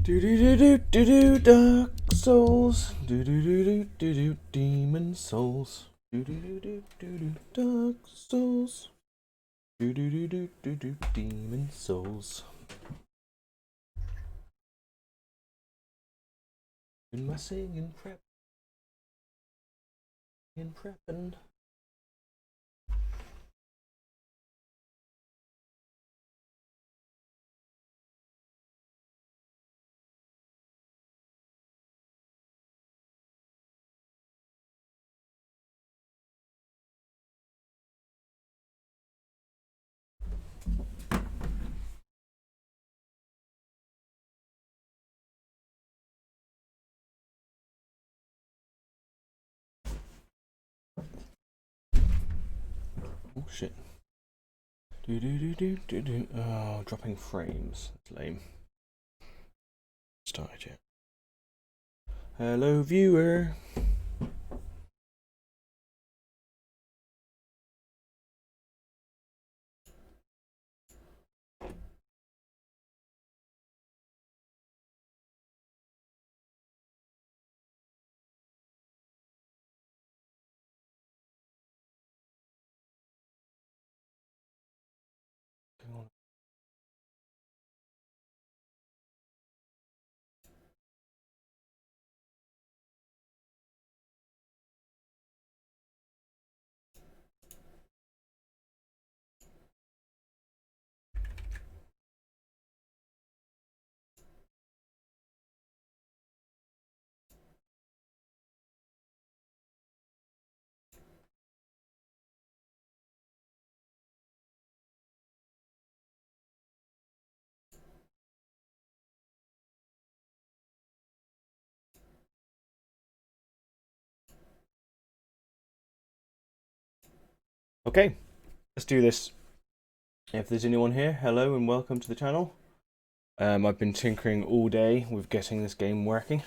Do do do do do do Dark Souls. Do do do do do do Demon Souls. Do do do do do do Dark Souls. Do do do do do do Demon Souls. In my singing prep. In prepping. Oh shit. Do do do do do do. Oh, dropping frames. That's lame. Started yet. Hello, viewer. Okay, let's do this. If there's anyone here, hello and welcome to the channel. I've been tinkering all day with getting this game working.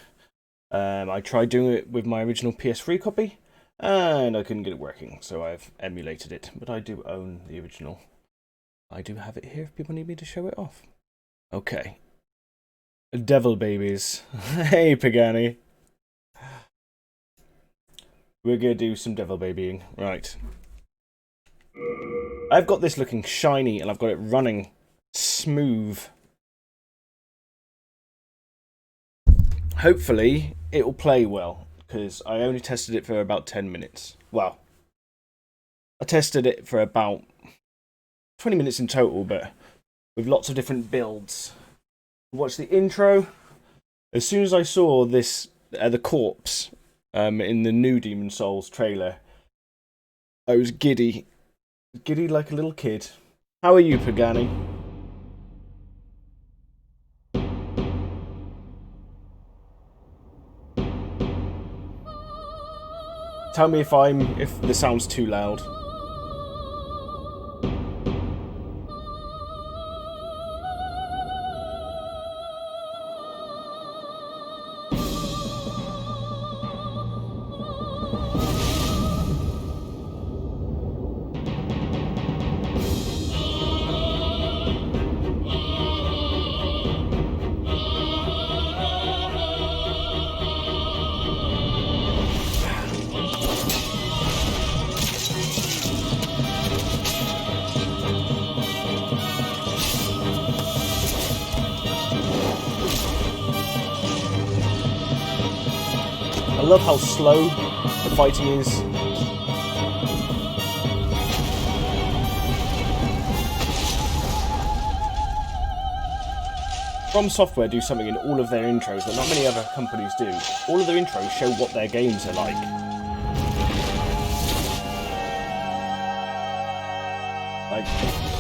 I tried doing it with my original PS3 copy, and I couldn't get it working, so I've emulated it. But I do own the original. I do have it here if people need me to show it off. Okay. Devil babies. Hey, Pagani. We're gonna do some devil babying. Right. I've got this looking shiny and I've got it running smooth. Hopefully it will play well, because I only tested it for about 10 minutes. Well, I tested it for about 20 minutes in total, but with lots of different builds. Watch the intro. As soon as I saw this, the corpse in the new Demon Souls trailer, I was giddy. Giddy like a little kid. How are you, Pagani? Tell me if the sound's too loud. I love how slow the fighting is. From Software do something in all of their intros that not many other companies do. All of their intros show what their games are like. Like,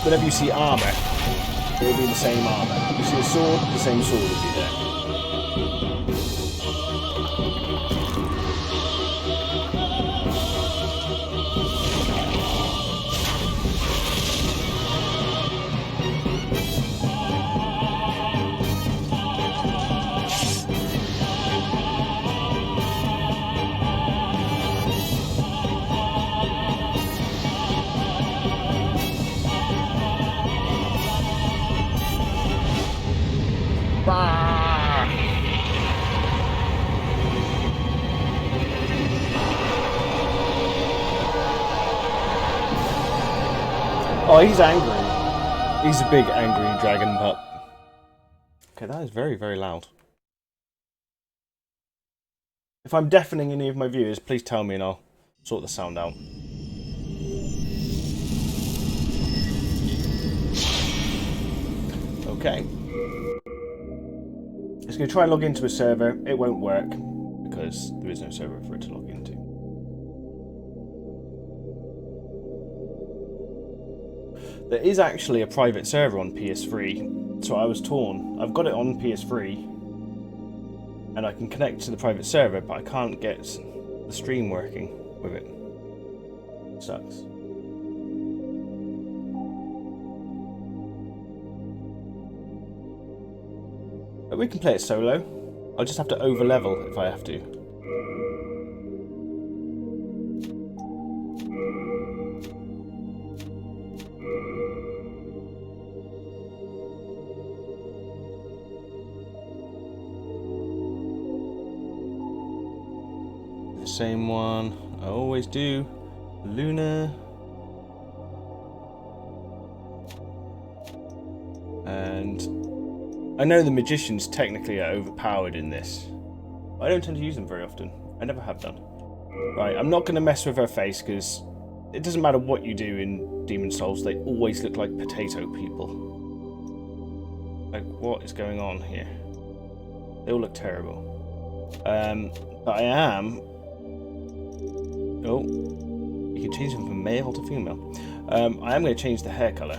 whenever you see armour, it will be the same armour. You see a sword, the same sword will be there. Bye. Oh, he's angry. He's a big angry dragon pup. Okay, that is very, very loud. If I'm deafening any of my viewers, please tell me and I'll sort the sound out. Okay. It's going to try and log into a server. It won't work because there is no server for it to log into. There is actually a private server on PS3, so I was torn. I've got it on PS3 and I can connect to the private server, but I can't get the stream working with it. It sucks. But we can play it solo. I'll just have to over-level if I have to. The same one. I always do. Luna. And I know the magicians technically are overpowered in this. But I don't tend to use them very often. I never have done. Right, I'm not going to mess with her face because it doesn't matter what you do in Demon Souls, they always look like potato people. Like, what is going on here? They all look terrible. But I am... Oh, you can change them from male to female. I am going to change the hair colour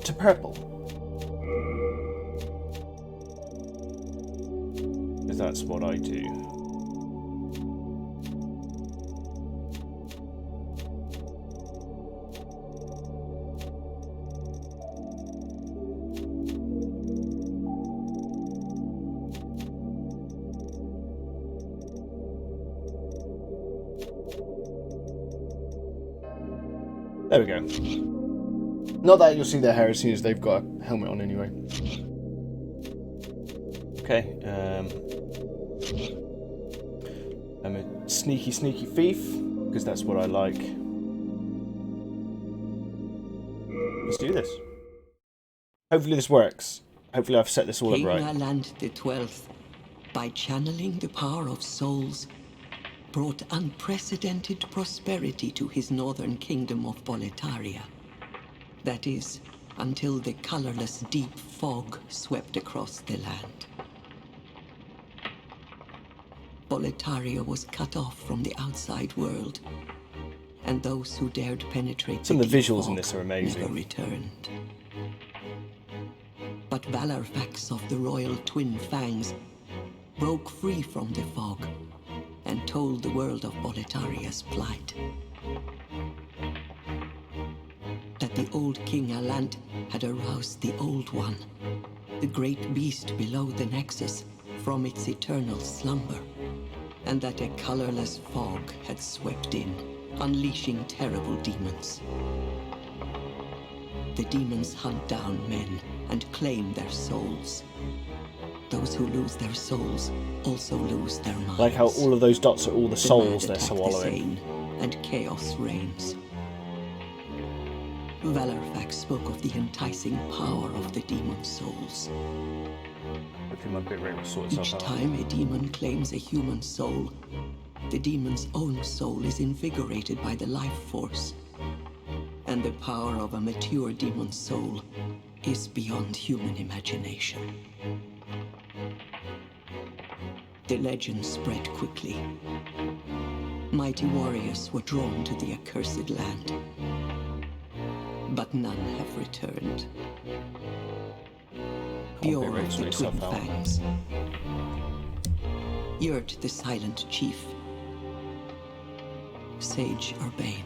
to purple. Because that's what I do. There we go. Not that you'll see their hair as soon as they've got a helmet on anyway. Okay, I'm a sneaky thief, because that's what I like. Let's do this. Hopefully this works. Hopefully I've set this all up right. King Aland the 12th, by channeling the power of souls, brought unprecedented prosperity to his northern kingdom of Boletaria. That is, until the colorless deep fog swept across the land. Boletaria was cut off from the outside world, and those who dared penetrate some of the visuals in fog this are amazing. never returned. But Valarfax of the royal twin fangs broke free from the fog and told the world of Boletaria's plight. That the old King Alant had aroused the Old One, the great beast below the Nexus, from its eternal slumber, and that a colorless fog had swept in, unleashing terrible demons. The demons hunt down men and claim their souls. Those who lose their souls also lose their minds. Like how all of those dots are all the souls they're swallowing. And chaos reigns. Valarfax spoke of the enticing power of the demon souls. Hopefully my bitrate will sort itself out. Each time a demon claims a human soul, the demon's own soul is invigorated by the life force. And the power of a mature demon soul is beyond human imagination. The legend spread quickly. Mighty warriors were drawn to the accursed land, but none have returned. Bjorn of the Twin Fangs, Yurt the Silent Chief, Sage Urbane,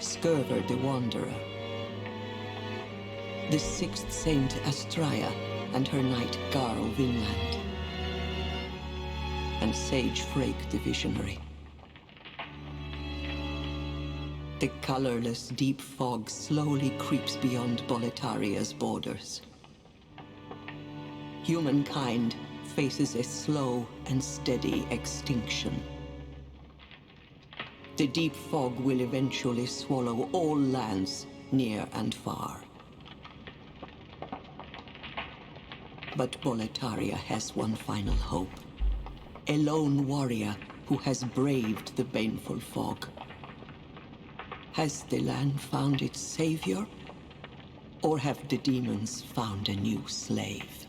Skurver the Wanderer, the Sixth Saint Astraea and her knight Garl Vinland, and Sage Frake the Visionary. The colorless deep fog slowly creeps beyond Boletaria's borders. Humankind faces a slow and steady extinction. The deep fog will eventually swallow all lands, near and far. But Boletaria has one final hope. A lone warrior who has braved the baneful fog. Has the land found its savior? Or have the demons found a new slave?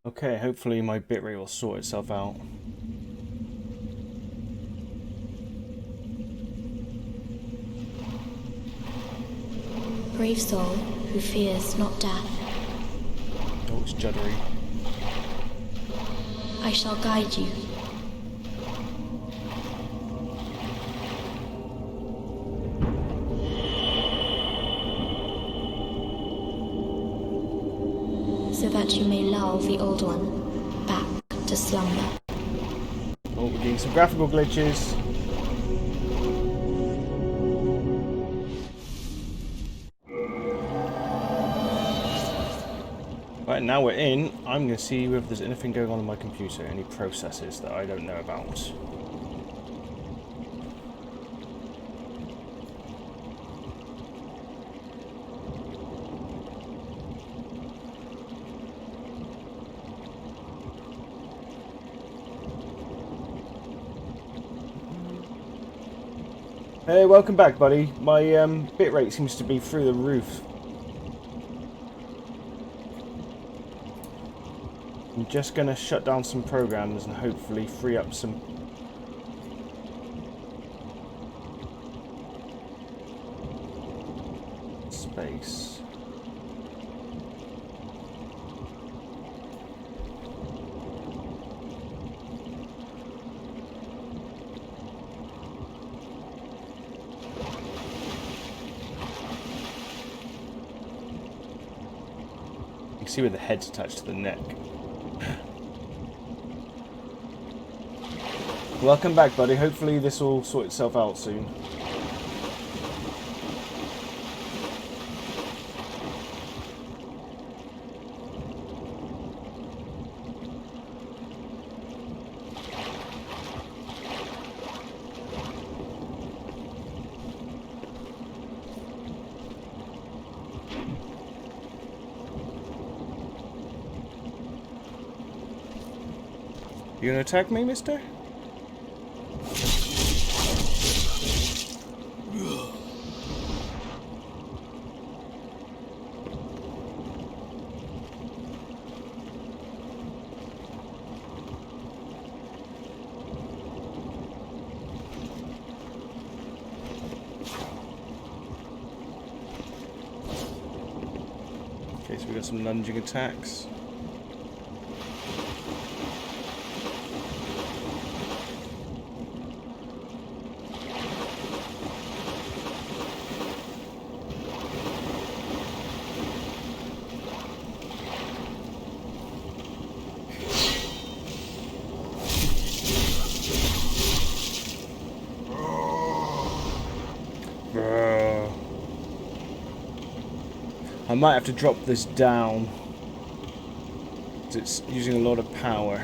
Okay, hopefully my bitrate will sort itself out. Brave soul who fears not death. Oh, it's juddery. I shall guide you. So that you may lull the old one back to slumber. Oh, we're getting some graphical glitches. Right, now we're in. I'm going to see if there's anything going on my computer, any processes that I don't know about. Hey, welcome back, buddy. My bitrate seems to be through the roof. I'm just going to shut down some programs and hopefully free up some space. You can see where the head's attached to the neck. Welcome back, buddy. Hopefully this will sort itself out soon. You gonna attack me, mister? Okay, so we got some lunging attacks. I might have to drop this down, because it's using a lot of power.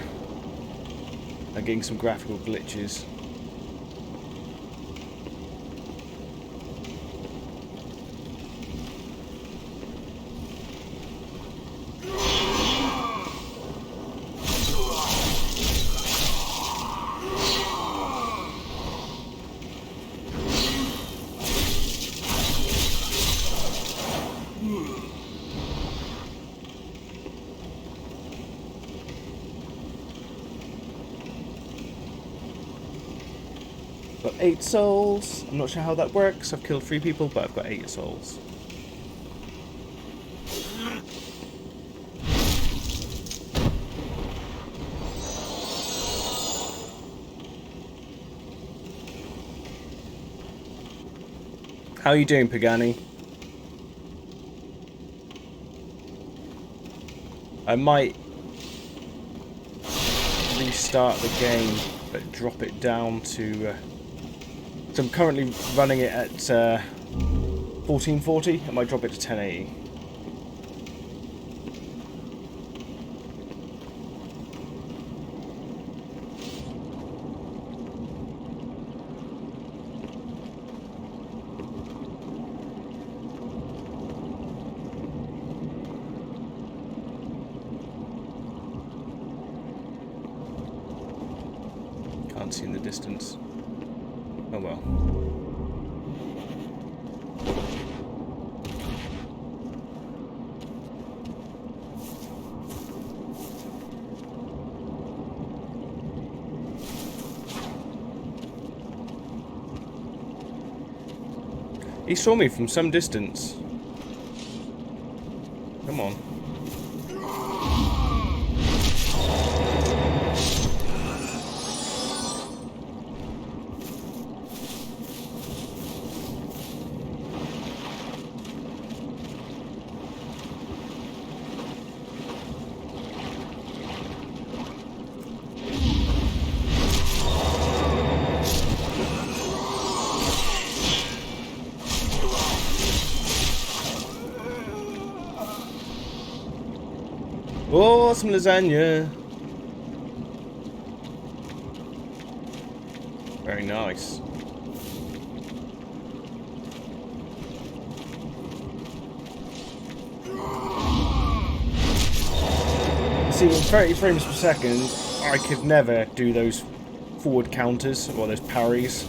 I'm getting some graphical glitches. Got 8 souls. I'm not sure how that works. I've killed 3 people, but I've got 8 souls. How are you doing, Pagani? I might restart the game, but drop it down to... so I'm currently running it at 1440. I might drop it to 1080. distance. Oh well. He saw me from some distance. Come on. Oh, some lasagna. Very nice. See, with 30 frames per second, I could never do those forward counters or those parries.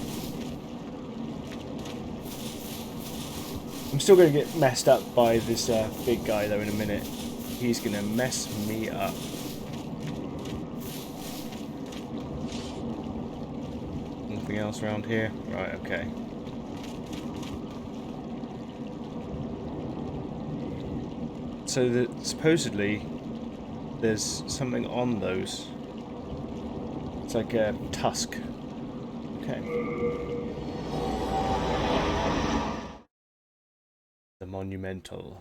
I'm still going to get messed up by this big guy though in a minute. He's going to mess me up. Anything else around here? Right, okay. So supposedly there's something on those. It's like a tusk. Okay. The monumental.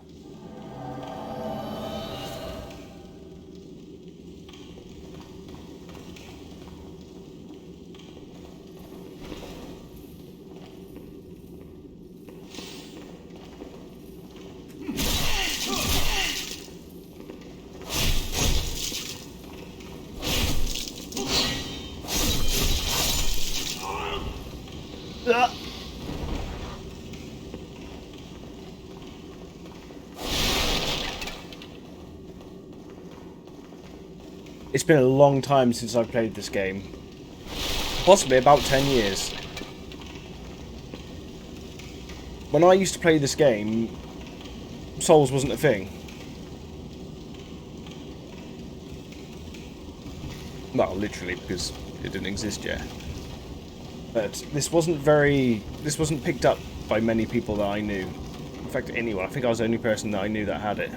It's been a long time since I've played this game. Possibly about 10 years. When I used to play this game, Souls wasn't a thing. Well, literally, because it didn't exist yet. But this wasn't picked up by many people that I knew. In fact, anyone. I think I was the only person that I knew that had it.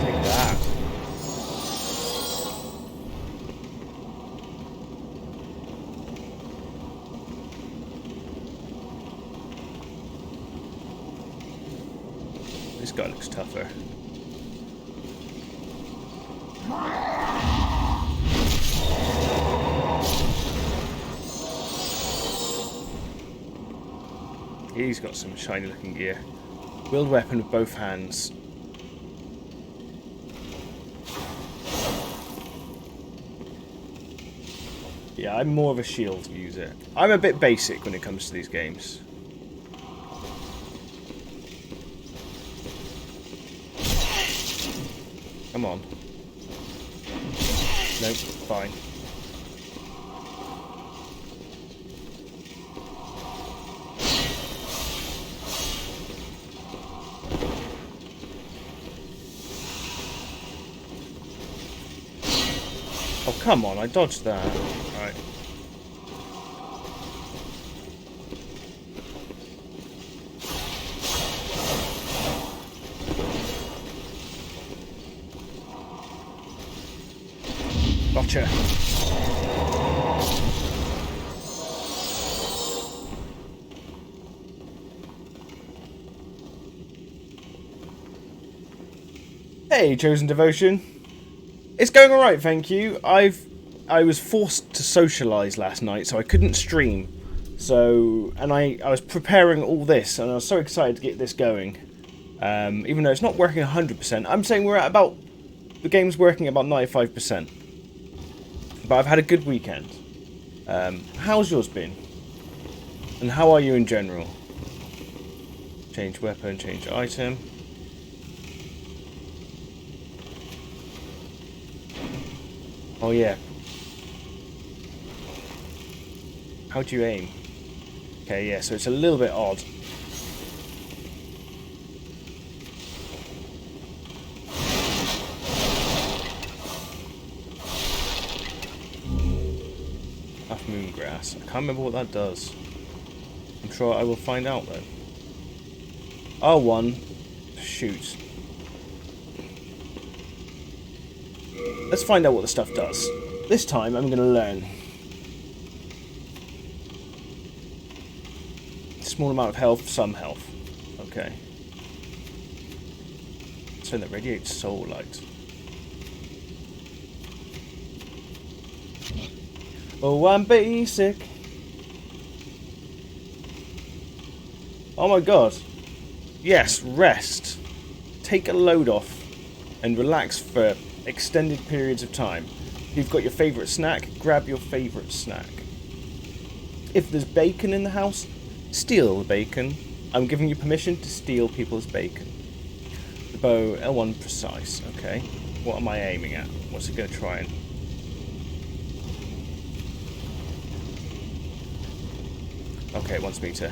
Take that. This guy looks tougher. He's got some shiny looking gear. Wield weapon with both hands. Yeah, I'm more of a shield user. I'm a bit basic when it comes to these games. Come on. Nope, fine. Oh, come on, I dodged that. Right. Gotcha. Hey, Chosen Devotion. It's going alright, thank you. I was forced to socialise last night, so I couldn't stream. So, and I was preparing all this, and I was so excited to get this going. Even though it's not working 100%, I'm saying we're at about... The game's working at about 95%. But I've had a good weekend. How's yours been? And how are you in general? Change weapon, change item. Oh yeah. How do you aim? Okay, yeah, so it's a little bit odd. Half moon grass. I can't remember what that does. I'm sure I will find out though. R1. Shoot. Let's find out what the stuff does. This time I'm going to learn. Small amount of health, some health. Okay. Something that radiates soul light. Oh, I'm basic. Oh my god. Yes, rest. Take a load off and relax for extended periods of time. If you've got your favourite snack, grab your favourite snack. If there's bacon in the house, steal the bacon. I'm giving you permission to steal people's bacon. The bow, L1 precise. Okay. What am I aiming at? What's it going to try and... Okay, it wants me to...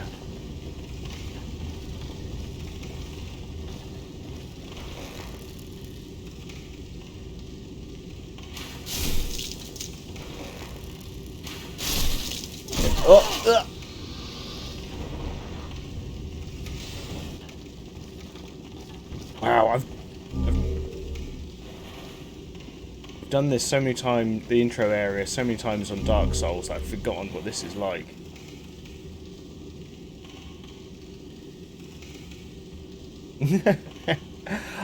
Oh! Ugh. Wow, I've done this so many times, the intro area, so many times on Dark Souls, I've forgotten what this is like.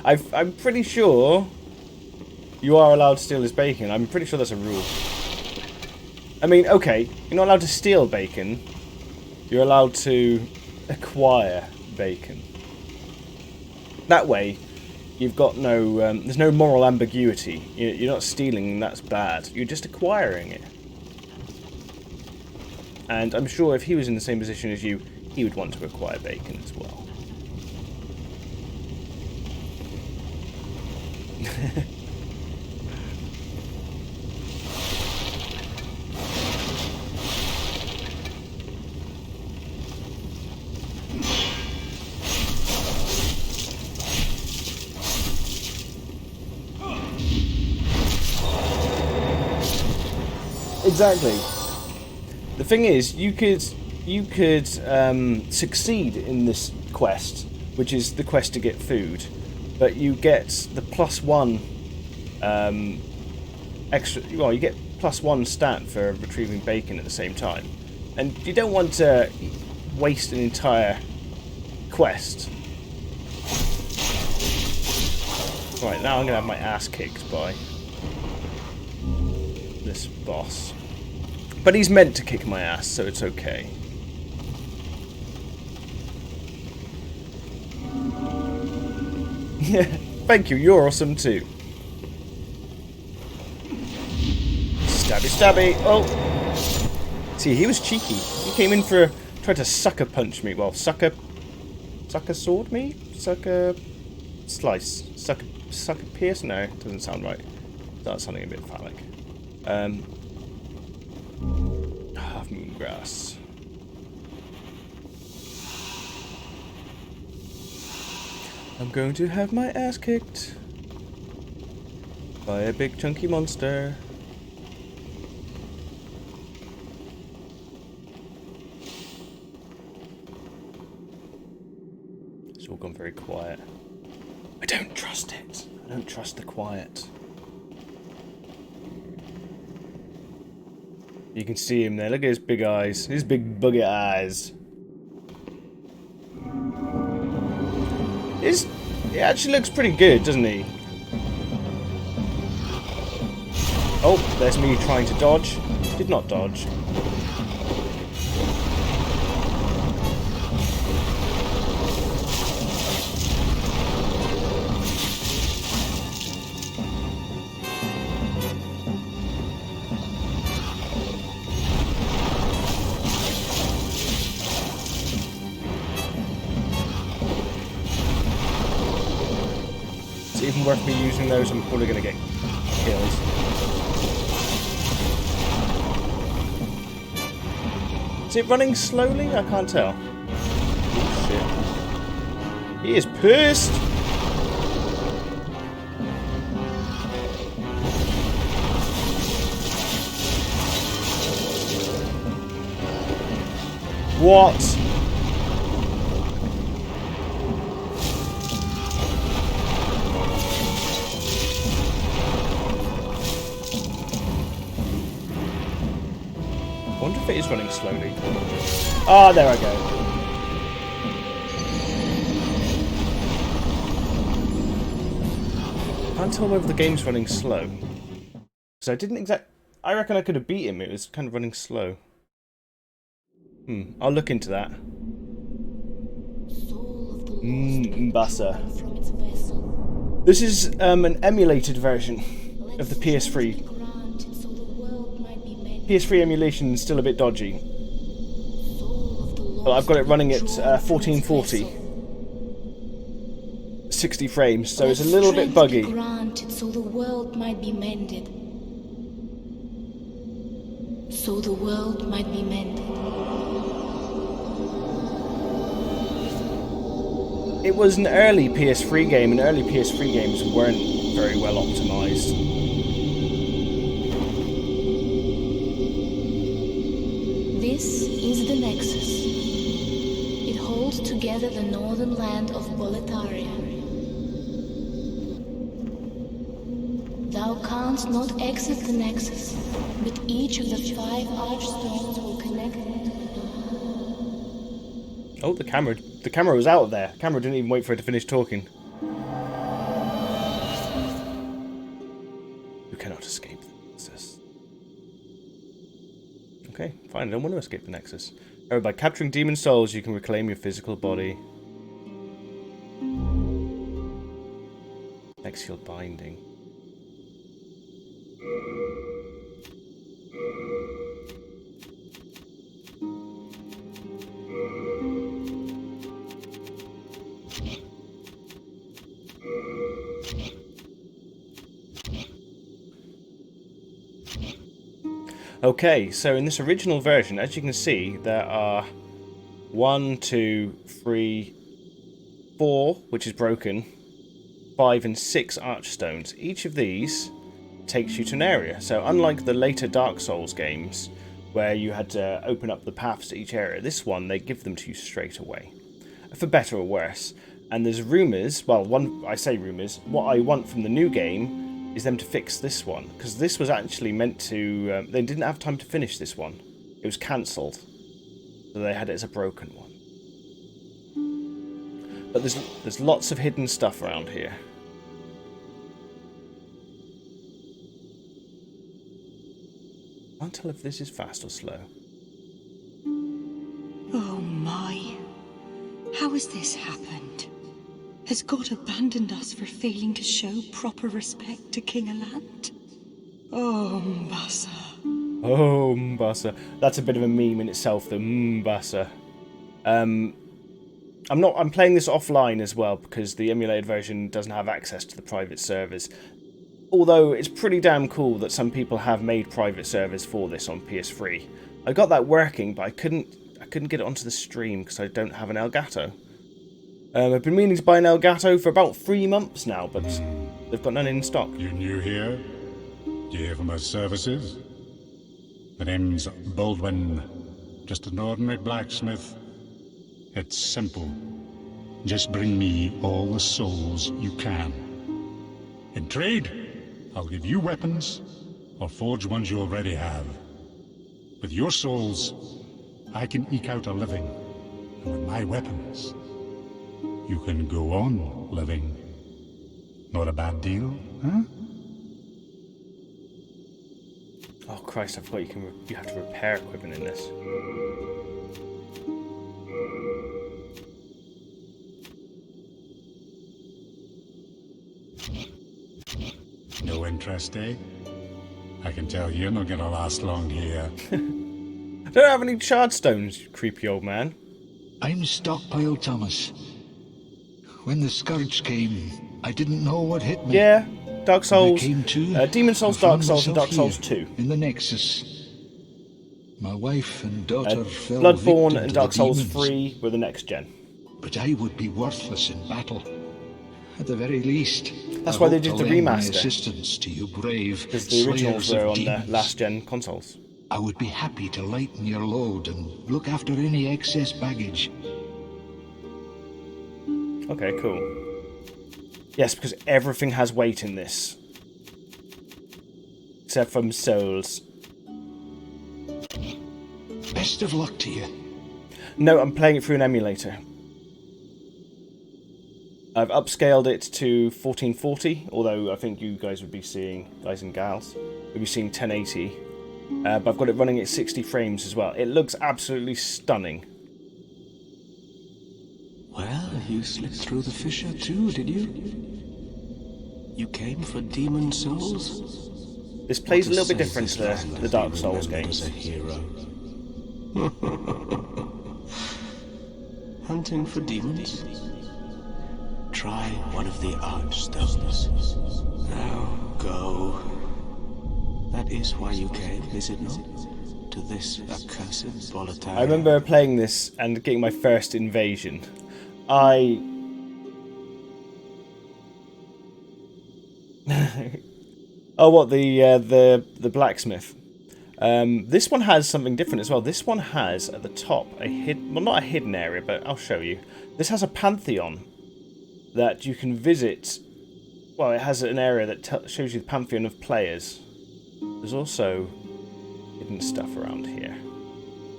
I'm pretty sure you are allowed to steal his bacon. I'm pretty sure that's a rule. I mean, okay, you're not allowed to steal bacon. You're allowed to acquire bacon. That way, you've got no... there's no moral ambiguity. You're not stealing and that's bad. You're just acquiring it. And I'm sure if he was in the same position as you, he would want to acquire bacon as well. Exactly. The thing is, you could succeed in this quest, which is the quest to get food, but you get the +1 extra. Well, you get +1 stat for retrieving bacon at the same time, and you don't want to waste an entire quest. Right, now I'm gonna have my ass kicked by this boss. But he's meant to kick my ass, so it's okay. Thank you, you're awesome too. Stabby stabby. Oh! See, he was cheeky. He came in for... tried to sucker punch me. Well, sucker sword me? Sucker slice. Sucker pierce? No, it doesn't sound right. That's sounding a bit phallic. Half moon grass. I'm going to have my ass kicked by a big chunky monster. It's all gone very quiet. I don't trust it. I don't trust the quiet. You can see him there. Look at his big eyes. His big bugger eyes. He actually looks pretty good, doesn't he? Oh, there's me trying to dodge. Did not dodge. Even worth me using those, I'm probably going to get killed. Is it running slowly? I can't tell. Oh, shit. He is pissed! What? I wonder if it is running slowly. Ah, there I go. I can't tell whether the game's running slow. So I didn't I reckon I could have beat him. It was kind of running slow. I'll look into that. Mbasa. This is an emulated version of the PS3. PS3 emulation is still a bit dodgy. But I've got it running at 1440. 60 frames, so it's a little bit buggy. So the world might be mended. So the world might be mended. It was an early PS3 game, and early PS3 games weren't very well optimized. This is the Nexus. It holds together the northern land of Boletaria. Thou canst not exit the Nexus, but each of the 5 archstones will connect it. Oh, the camera was out of there. The camera didn't even wait for it to finish talking. You cannot escape the Nexus. Okay, fine, I don't want to escape the Nexus. Oh, by capturing demon souls, you can reclaim your physical body. Axial binding. Okay, so in this original version, as you can see, there are 1, 2, 3, 4, which is broken, 5 and 6 archstones. Each of these takes you to an area. So unlike the later Dark Souls games, where you had to open up the paths to each area, this one, they give them to you straight away. For better or worse. And there's rumours, well, I say rumours, what I want from the new game is them to fix this one, because this was actually meant to... they didn't have time to finish this one. It was cancelled, so they had it as a broken one. But there's lots of hidden stuff around here. I can't tell if this is fast or slow. Oh my. How has this happened? Has God abandoned us for failing to show proper respect to King Alant? Oh, Mbasa. Oh, Mbasa. That's a bit of a meme in itself, the Mbasa. I'm playing this offline as well, because the emulated version doesn't have access to the private servers. Although it's pretty damn cool that some people have made private servers for this on PS3. I got that working, but I couldn't get it onto the stream because I don't have an Elgato. I've been meaning to buy an Elgato for about 3 months now, but they've got none in stock. You new here? Do you hear from our services? The name's Baldwin. Just an ordinary blacksmith. It's simple. Just bring me all the souls you can. In trade, I'll give you weapons, or forge ones you already have. With your souls, I can eke out a living. And with my weapons, you can go on living. Not a bad deal, huh? Oh Christ, I forgot you have to repair equipment in this. No interest, eh? I can tell you're not gonna last long here. I don't have any shard stones, you creepy old man. I'm Stockpile Thomas. When the Scourge came, I didn't know what hit me. Yeah, Dark Souls, Came to, Demon Souls, I Dark found Souls, and Dark myself Souls here, 2. in the Nexus. My wife and daughter fell Bloodborne victim and to Dark the Souls demons. 3 were the next gen. But I would be worthless in battle. At the very least, That's I why they hope did to the lend my remaster. assistance to you brave Because the originals slayers were of on the demons. last gen consoles. I would be happy to lighten your load and look after any excess baggage. Okay, cool. Yes, because everything has weight in this. Except from souls. Best of luck to you. No, I'm playing it through an emulator. I've upscaled it to 1440, although I think you guys would be seeing, guys and gals, would be seeing 1080. But I've got it running at 60 frames as well. It looks absolutely stunning. Well, you slipped through the fissure too, did you? You came for demon souls? This plays a little bit different to the Dark Souls games. As a hero. Hunting for demons? Try one of the archstones. Now go. That is why you came, is it not? To this accursed Boletaria. I remember playing this and getting my first invasion. Oh, what, the blacksmith? This one has something different as well. This one has at the top a hidden, well, not a hidden area, but I'll show you. This has a pantheon that you can visit. Well, it has an area that shows you the pantheon of players. There's also hidden stuff around here.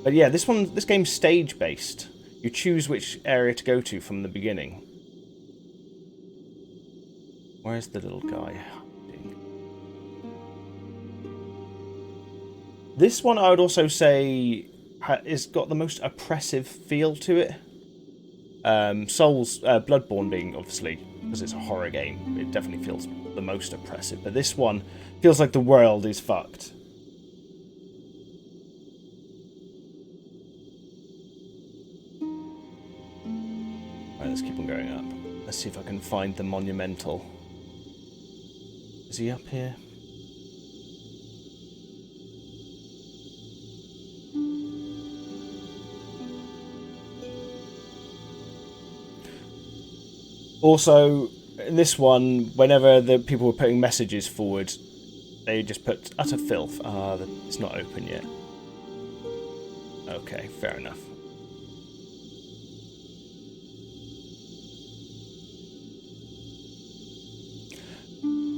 But yeah, this game's stage based. You choose which area to go to from the beginning. Where's the little guy? This one, I would also say, has got the most oppressive feel to it. Bloodborne being, obviously, because it's a horror game, it definitely feels the most oppressive. But this one feels like the world is fucked. Right, let's keep on going up. Let's see if I can find the monumental. Is he up here? Also, in this one, whenever the people were putting messages forward, they just put utter filth. It's not open yet. Okay, fair enough.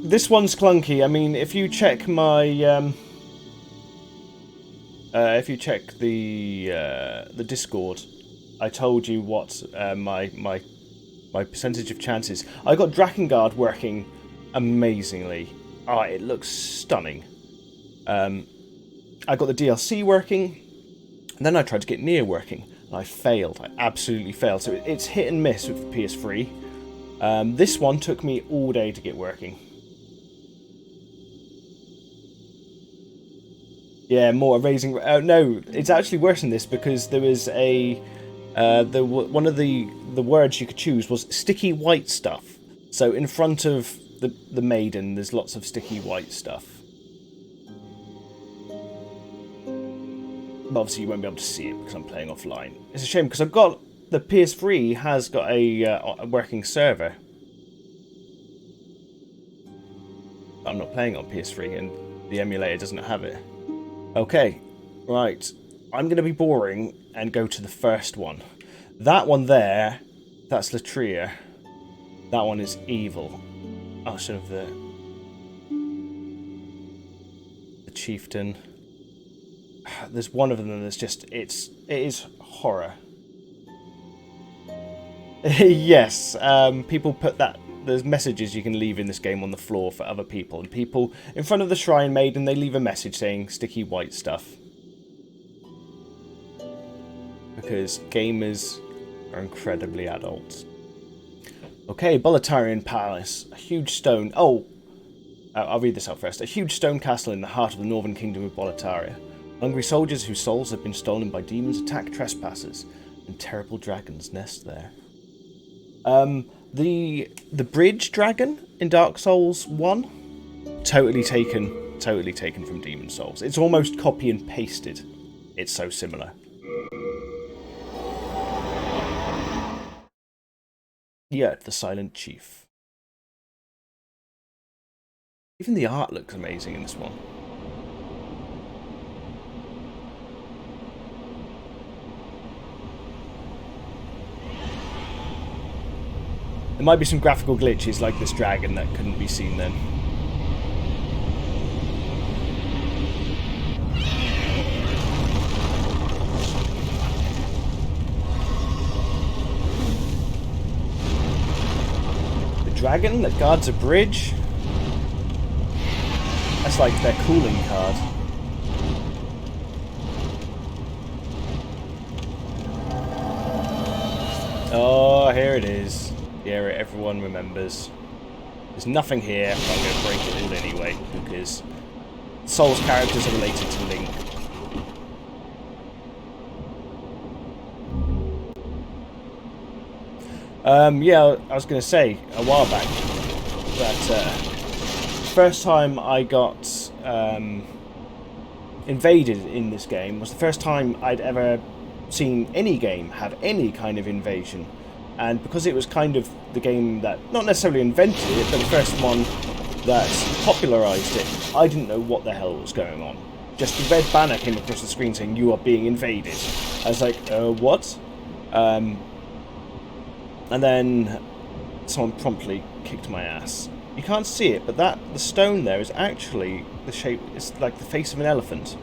This one's clunky. I mean, if you check my, if you check the Discord, I told you what my percentage of chances. I got Drakengard working amazingly. It looks stunning. I got the DLC working, and then I tried to get Nier working, and I failed. I absolutely failed. So it's hit and miss with the PS3. This one took me all day to get working. Yeah, more raising. No, it's actually worse than this because there was a. One of the words you could choose was sticky white stuff. So in front of the maiden, there's lots of sticky white stuff. But obviously you won't be able to see it because I'm playing offline. It's a shame because I've got the PS3 has got a working server. But I'm not playing on PS3 and the emulator doesn't have it. Okay, right. I'm going to be boring and go to the first one. That one there, that's Latria. That one is evil. I'll show the chieftain. There's one of them that's just, it is horror. Yes, people put that, there's messages you can leave in this game on the floor for other people. And people in front of the Shrine Maiden, they leave a message saying sticky white stuff. Because gamers are incredibly adult. Okay, Boletarian Palace. A huge stone... I'll read this out first. A huge stone castle in the heart of the northern kingdom of Boletaria. Hungry soldiers whose souls have been stolen by demons attack trespassers, and terrible dragons nest there. The bridge dragon in Dark Souls 1? Totally taken from Demon Souls. It's almost copy and pasted it's so similar. Yeah, the Silent Chief. Even the art looks amazing in this one. There might be some graphical glitches like this dragon that couldn't be seen then. The dragon that guards a bridge? That's like their cooling card. Oh, here it is. The area everyone remembers. There's nothing here, but I'm going to break it all anyway, because Soul's characters are related to Link. Yeah, I was going to say, a while back, that first time I got invaded in this game was the first time I'd ever seen any game have any kind of invasion. And because it was kind of the game that, not necessarily invented it, but the first one that popularised it, I didn't know what the hell was going on. Just the red banner came across the screen saying, "You are being invaded." I was like, what? And then someone promptly kicked my ass. You can't see it, but the stone there is actually the shape, it's like the face of an elephant.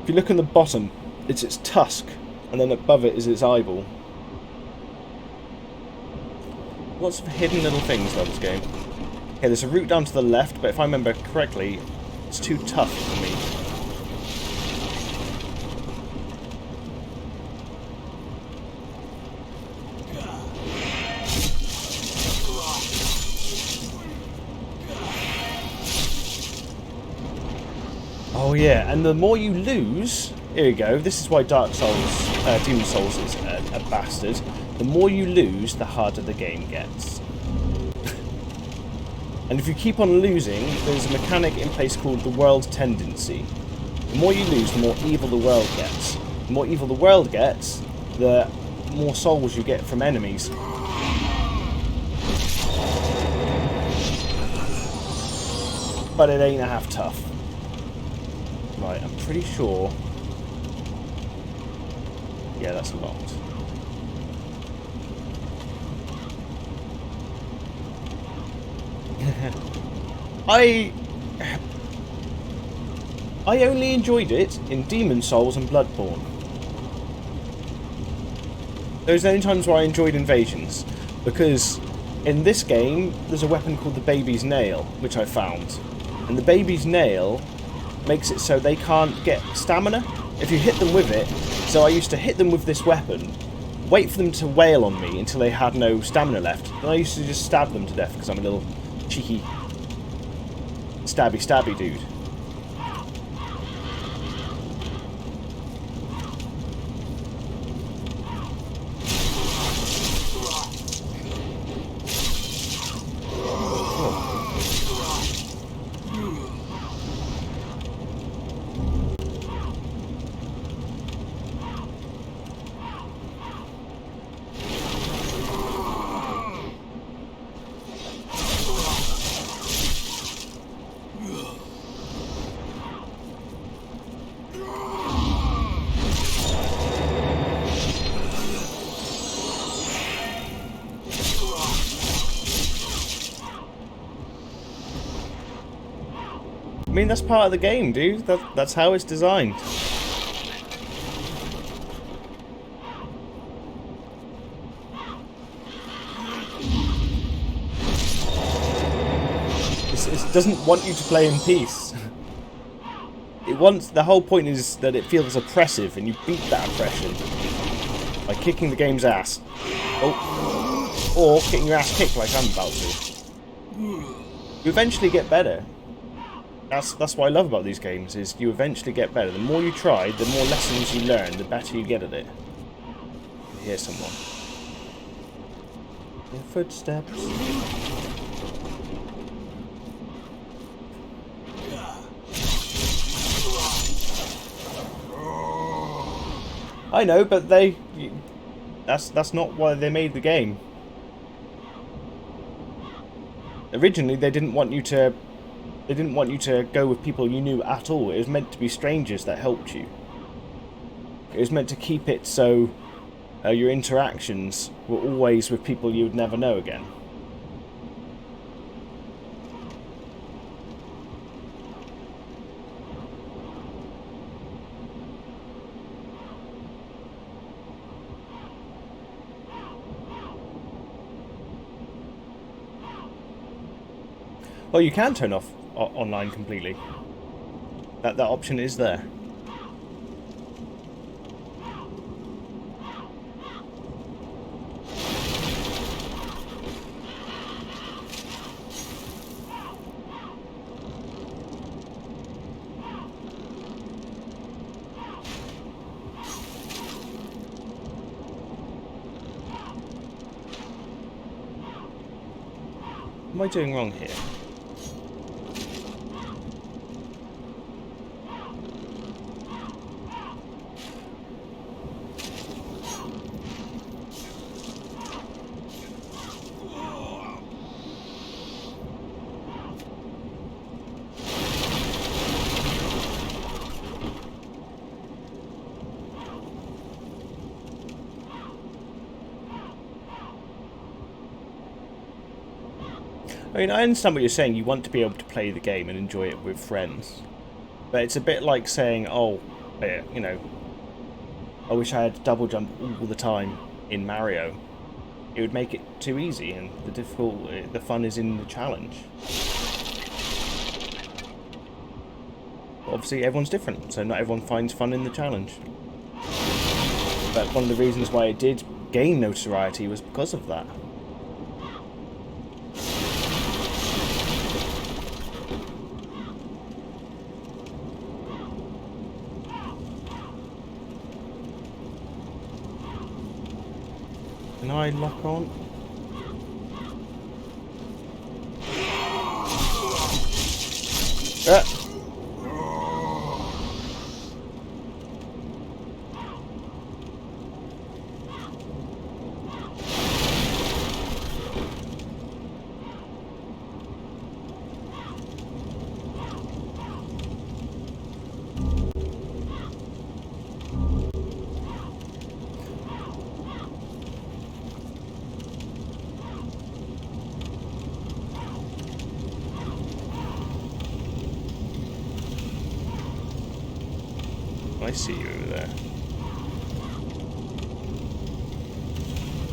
If you look on the bottom, it's its tusk, and then above it is its eyeball. Lots of hidden little things about this game. Okay, there's a route down to the left, but if I remember correctly, it's too tough for me. Oh yeah, and the more you lose... Here we go, this is why Dark Souls, Demon Souls is a bastard. The more you lose, the harder the game gets. And if you keep on losing, there's a mechanic in place called the world tendency. The more you lose, the more evil the world gets. The more evil the world gets, the more souls you get from enemies. But it ain't half tough. Right, I'm pretty sure... Yeah, that's locked. I only enjoyed it in Demon Souls and Bloodborne. Those are the only times where I enjoyed invasions, because in this game there's a weapon called the Baby's Nail, which I found, and the Baby's Nail makes it so they can't get stamina if you hit them with it. So I used to hit them with this weapon, wait for them to wail on me until they had no stamina left, and I used to just stab them to death because I'm a little cheeky stabby dude. I mean, that's part of the game, dude. That's how it's designed. It doesn't want you to play in peace. It wants... The whole point is that it feels oppressive, and you beat that oppression by kicking the game's ass. Oh. Or getting your ass kicked like I'm about to. You eventually get better. That's what I love about these games, is you eventually get better. The more you try, the more lessons you learn, the better you get at it. I hear someone. Their footsteps. I know, but that's not why they made the game. Originally, they didn't want you to go with people you knew at all. It was meant to be strangers that helped you. It was meant to keep it so your interactions were always with people you would never know again. Well, you can turn off online completely. That option is there. What am I doing wrong here? I mean, I understand what you're saying. You want to be able to play the game and enjoy it with friends. But it's a bit like saying, oh, you know, I wish I had double jump all the time in Mario. It would make it too easy, and the fun is in the challenge. But obviously, everyone's different, so not everyone finds fun in the challenge. But one of the reasons why it did gain notoriety was because of that. Can I lock on? I see you over there.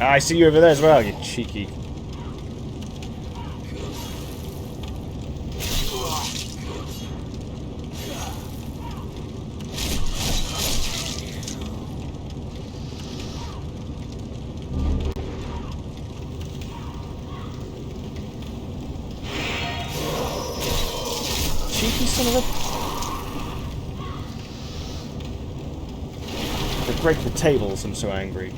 Ah, I see you over there as well, you cheeky. Cheeky son of a... break the tables, I'm so angry.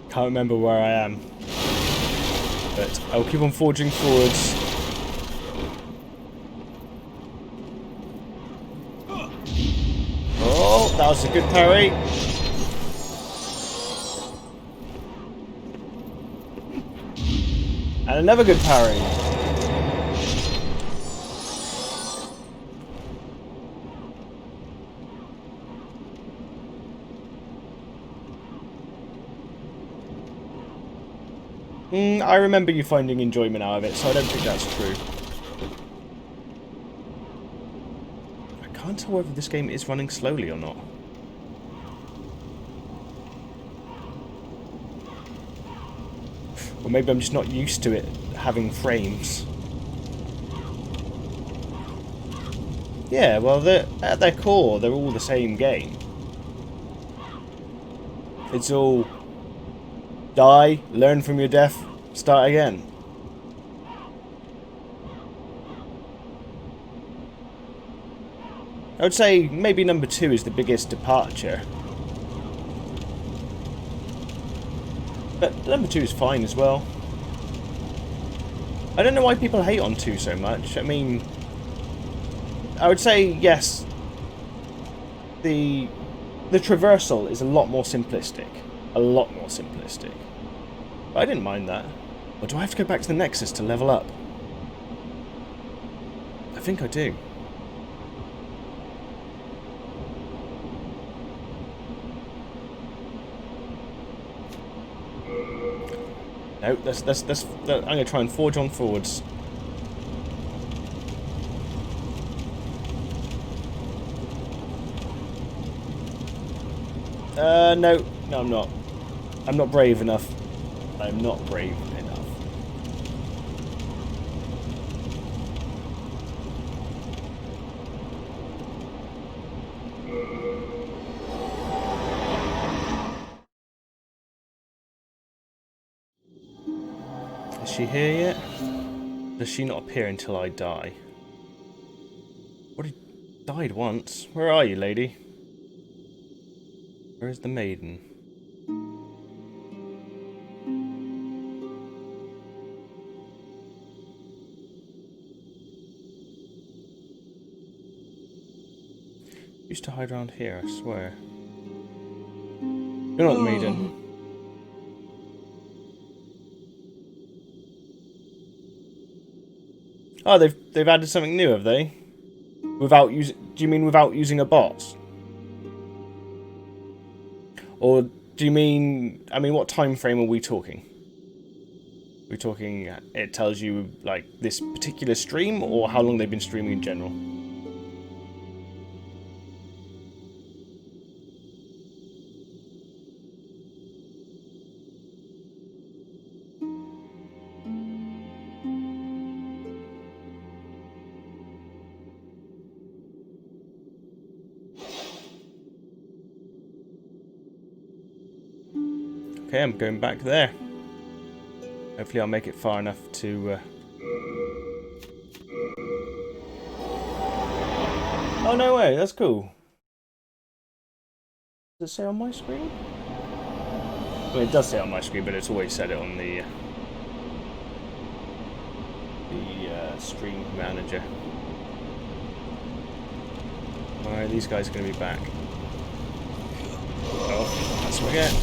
Can't remember where I am, but I'll keep on forging forwards. Oh, that was a good parry. And another good parry. I remember you finding enjoyment out of it, so I don't think that's true. I can't tell whether this game is running slowly or not. Or maybe I'm just not used to it having frames. Yeah, well, at their core, they're all the same game. It's all die, learn from your death, start again. I would say maybe number 2 is the biggest departure. But number 2 is fine as well. I don't know why people hate on 2 so much. I mean, I would say, yes, the traversal is a lot more simplistic. A lot more simplistic. But I didn't mind that. Or do I have to go back to the Nexus to level up? I think I do. No, I'm going to try and forge on forwards. No, I'm not. I'm not brave enough. I'm not brave enough. Is she here yet? Does she not appear until I die? Already died once. Where are you, lady? Where is the maiden? Used to hide around here, I swear. You're not the maiden. Oh, they've added something new, have they? Without using? Do you mean without using a bot? Or do you mean? I mean, what time frame are we talking? We're talking. It tells you like this particular stream, or how long they've been streaming in general. Okay, I'm going back there. Hopefully I'll make it far enough to... Oh, no way, that's cool. Does it say on my screen? Well, it does say on my screen, but it's always said it on the stream manager. Alright, these guys are going to be back. Oh, that's what I get.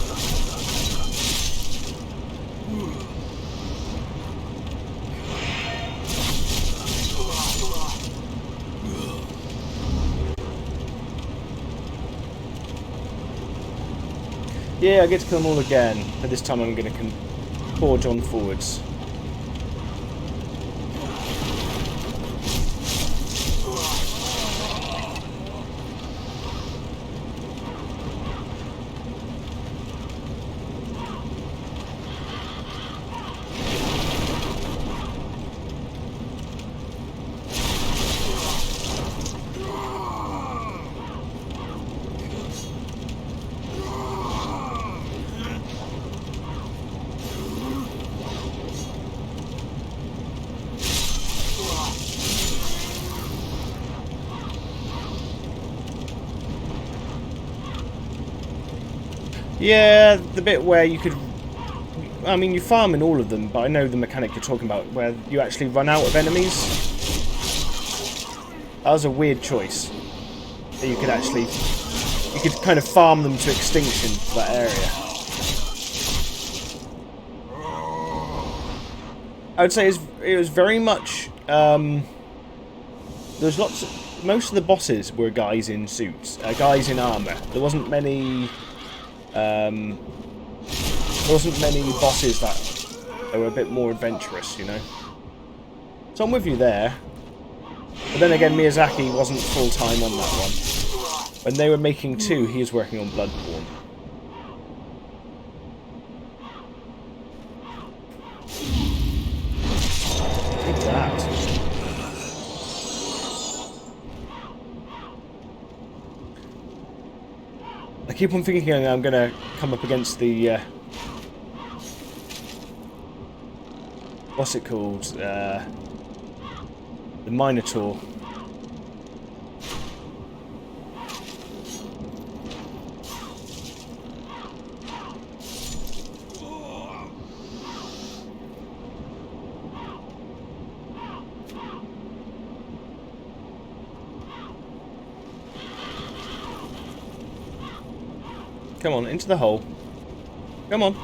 Yeah, I get to kill them all again, but this time I'm going to forge on forwards. Yeah, the bit where you could... I mean, you farm in all of them, but I know the mechanic you're talking about, where you actually run out of enemies. That was a weird choice. That you could actually... You could kind of farm them to extinction for that area. I would say it was very much... There's lots of... Most of the bosses were guys in suits, guys in armour. There wasn't many... there wasn't many bosses that were a bit more adventurous, you know. So I'm with you there. But then again, Miyazaki wasn't full-time on that one. When they were making 2, he was working on Bloodborne. Take that. I keep on thinking I'm going to come up against the... what's it called? The Minotaur. Come on, into the hole. Come on.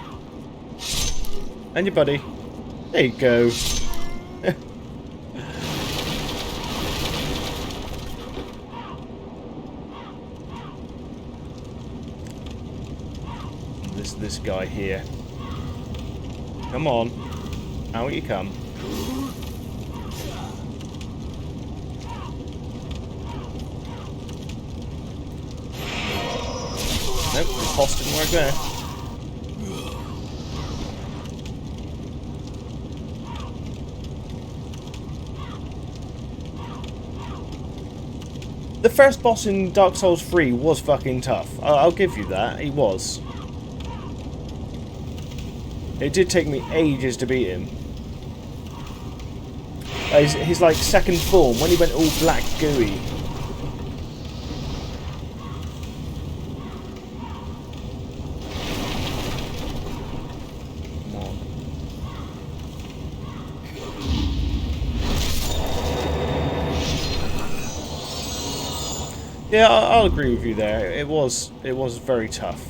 And your buddy. There you go. This guy here. Come on. Out you come. Nope, the boss didn't work there. The first boss in Dark Souls 3 was fucking tough. I'll give you that. He was. It did take me ages to beat him. His like second form, when he went all black gooey. Come on. Yeah, I'll agree with you there. It was very tough.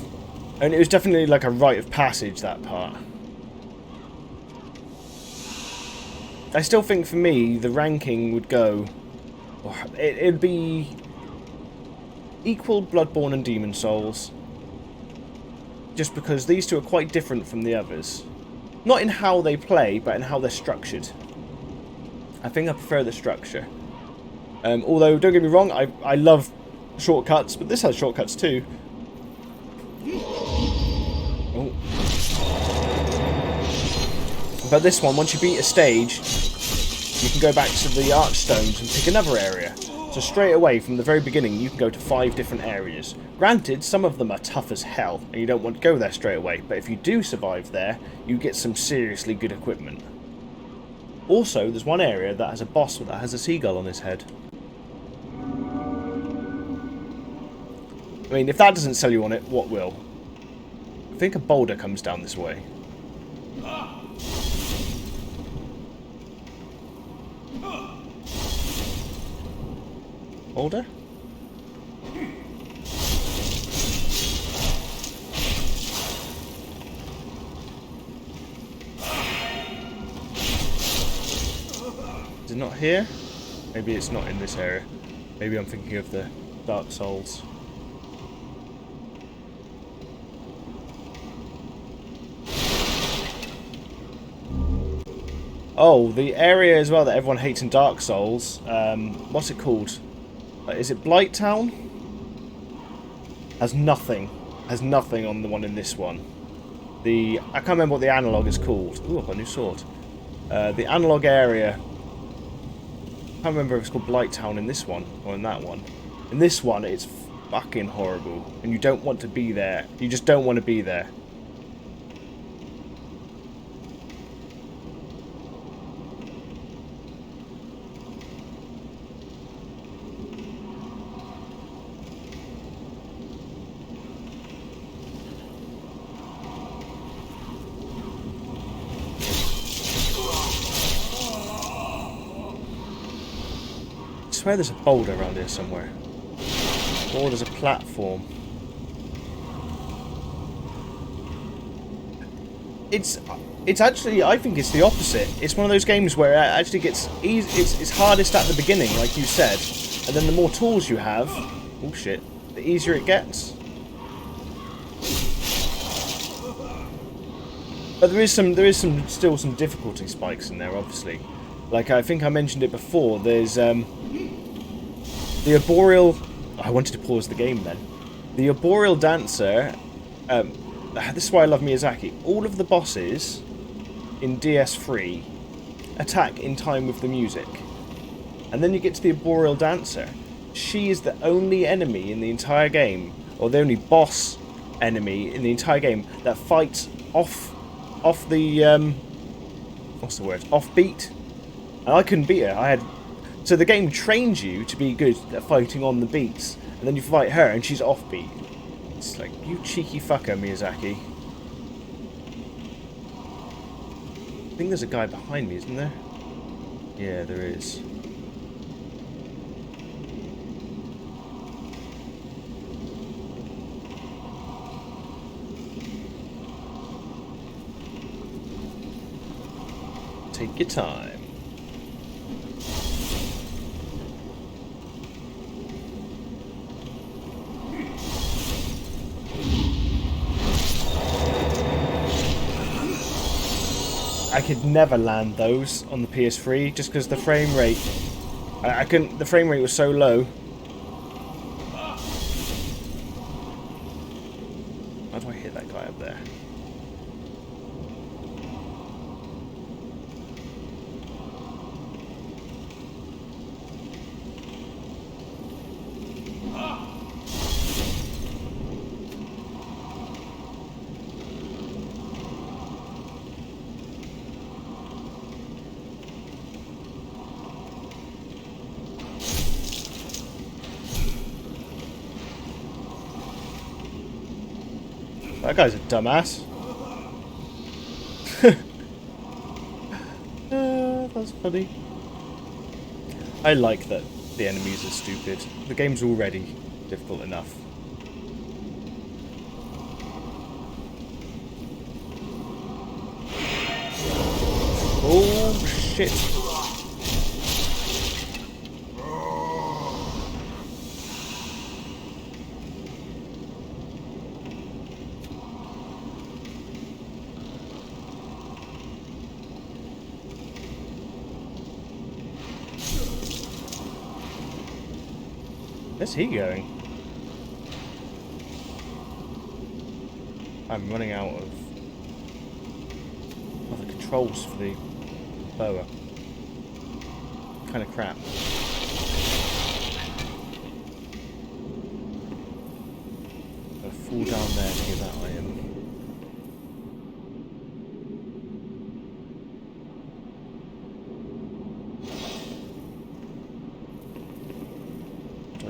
And it was definitely like a rite of passage, that part. I still think for me, the ranking would go... It'd be... equal Bloodborne and Demon Souls. Just because these two are quite different from the others. Not in how they play, but in how they're structured. I think I prefer the structure. Although, don't get me wrong, I love shortcuts, but this has shortcuts too. Oh. But this one, once you beat a stage, you can go back to the Archstones and pick another area. So straight away, from the very beginning, you can go to 5 different areas. Granted, some of them are tough as hell, and you don't want to go there straight away, but if you do survive there, you get some seriously good equipment. Also, there's one area that has a boss that has a seagull on his head. I mean, if that doesn't sell you on it, what will? I think a boulder comes down this way. Boulder? Is it not here? Maybe it's not in this area. Maybe I'm thinking of the Dark Souls. Oh, the area as well that everyone hates in Dark Souls. What's it called? Is it Blight Town? Has nothing. Has nothing on the one in this one. I can't remember what the analog is called. Ooh, I've got a new sword. The analog area. I can't remember if it's called Blight Town in this one or in that one. In this one, it's fucking horrible, and you don't want to be there. You just don't want to be there. I swear there's a boulder around here somewhere. Or there's a platform. It's actually, I think it's the opposite. It's one of those games where it actually gets easy. It's hardest at the beginning, like you said, and then the more tools you have, oh shit, the easier it gets. But there is still some difficulty spikes in there, obviously. Like I think I mentioned it before. There's the arboreal. I wanted to pause the game then. The arboreal dancer. This is why I love Miyazaki. All of the bosses in DS3 attack in time with the music, and then you get to the arboreal dancer. She is the only enemy in the entire game or the only boss enemy in the entire game that fights off the what's the word? Off beat. And I couldn't beat her. So the game trains you to be good at fighting on the beats, and then you fight her and she's off beat. It's like, you cheeky fucker, Miyazaki. I think there's a guy behind me, isn't there? Yeah, there is. Take your time. I could never land those on the PS3 just because the frame rate. I couldn't. The frame rate was so low. How do I hit that guy up there? That guy's a dumbass. That's funny. I like that the enemies are stupid. The game's already difficult enough. Oh shit. Where's he going? I'm running out of the controls for the boa. Kind of crap. Gotta fall down there to get that item.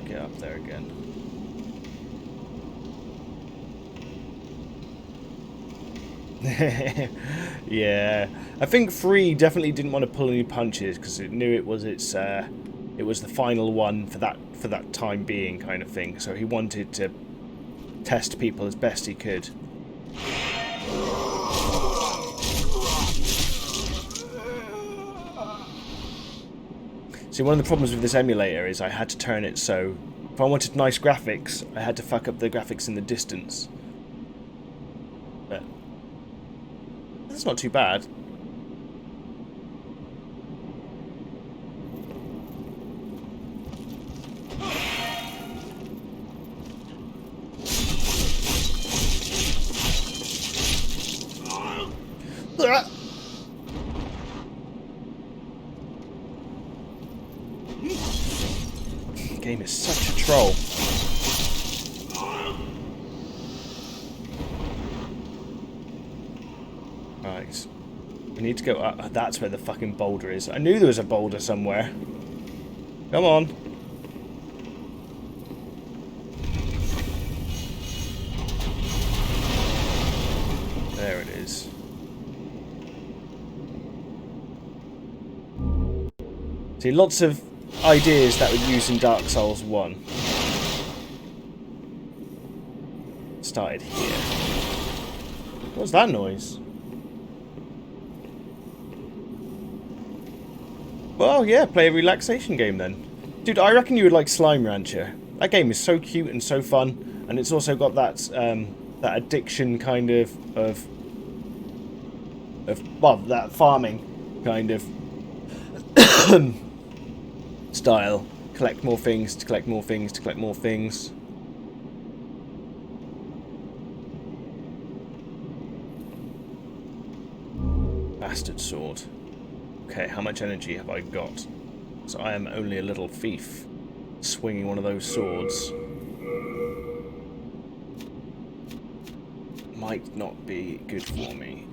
Get up there again. Yeah, I think 3 definitely didn't want to pull any punches because it knew it was the final one for that time being kind of thing. So he wanted to test people as best he could. See, one of the problems with this emulator is I had to turn it so if I wanted nice graphics, I had to fuck up the graphics in the distance. But that's not too bad. Game is such a troll. Right. We need to go up. That's where the fucking boulder is. I knew there was a boulder somewhere. Come on. There it is. See, lots of ideas that were used in Dark Souls 1 started here. What was that noise? Well, yeah, play a relaxation game then. Dude, I reckon you would like Slime Rancher. That game is so cute and so fun, and it's also got that that addiction kind of well, that farming kind of style. Collect more things to collect more things to collect more things. Bastard sword. Okay, how much energy have I got? So I am only a little thief swinging one of those swords. might not be good for me.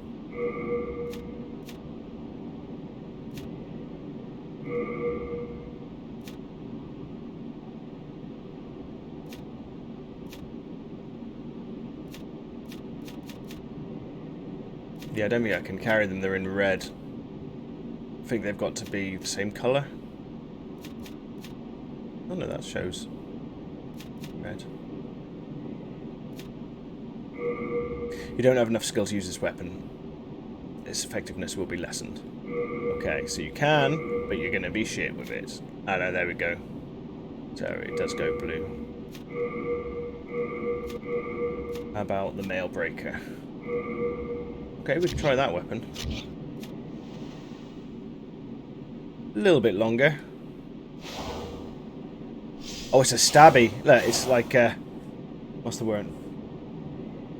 Yeah, I don't think I can carry them. They're in red. I think they've got to be the same colour. Oh no, that shows red. You don't have enough skill to use this weapon. Its effectiveness will be lessened. Okay, so you can, but you're going to be shit with it. Oh no, there we go. So it does go blue. How about the mail breaker? Okay, we can try that weapon. A little bit longer. Oh, it's a stabby. Look, it's like, what's the word?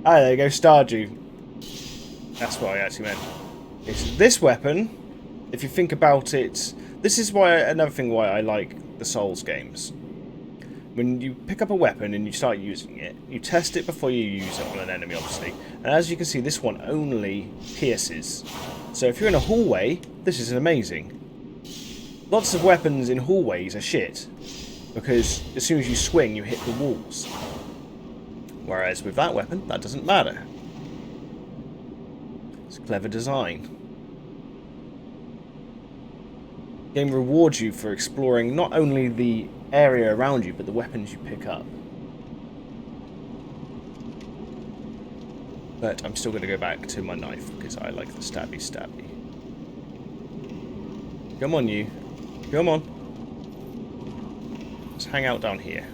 Ah, there you go, Stardew. That's what I actually meant. It's this weapon, if you think about it, this is why another thing why I like the Souls games. When you pick up a weapon and you start using it, you test it before you use it on an enemy, obviously. And as you can see, this one only pierces. So if you're in a hallway, this is amazing. Lots of weapons in hallways are shit, because as soon as you swing, you hit the walls. Whereas with that weapon, that doesn't matter. It's clever design. The game rewards you for exploring not only the area around you, but the weapons you pick up. But I'm still going to go back to my knife, because I like the stabby stabby. Come on, you. Come on. Let's hang out down here.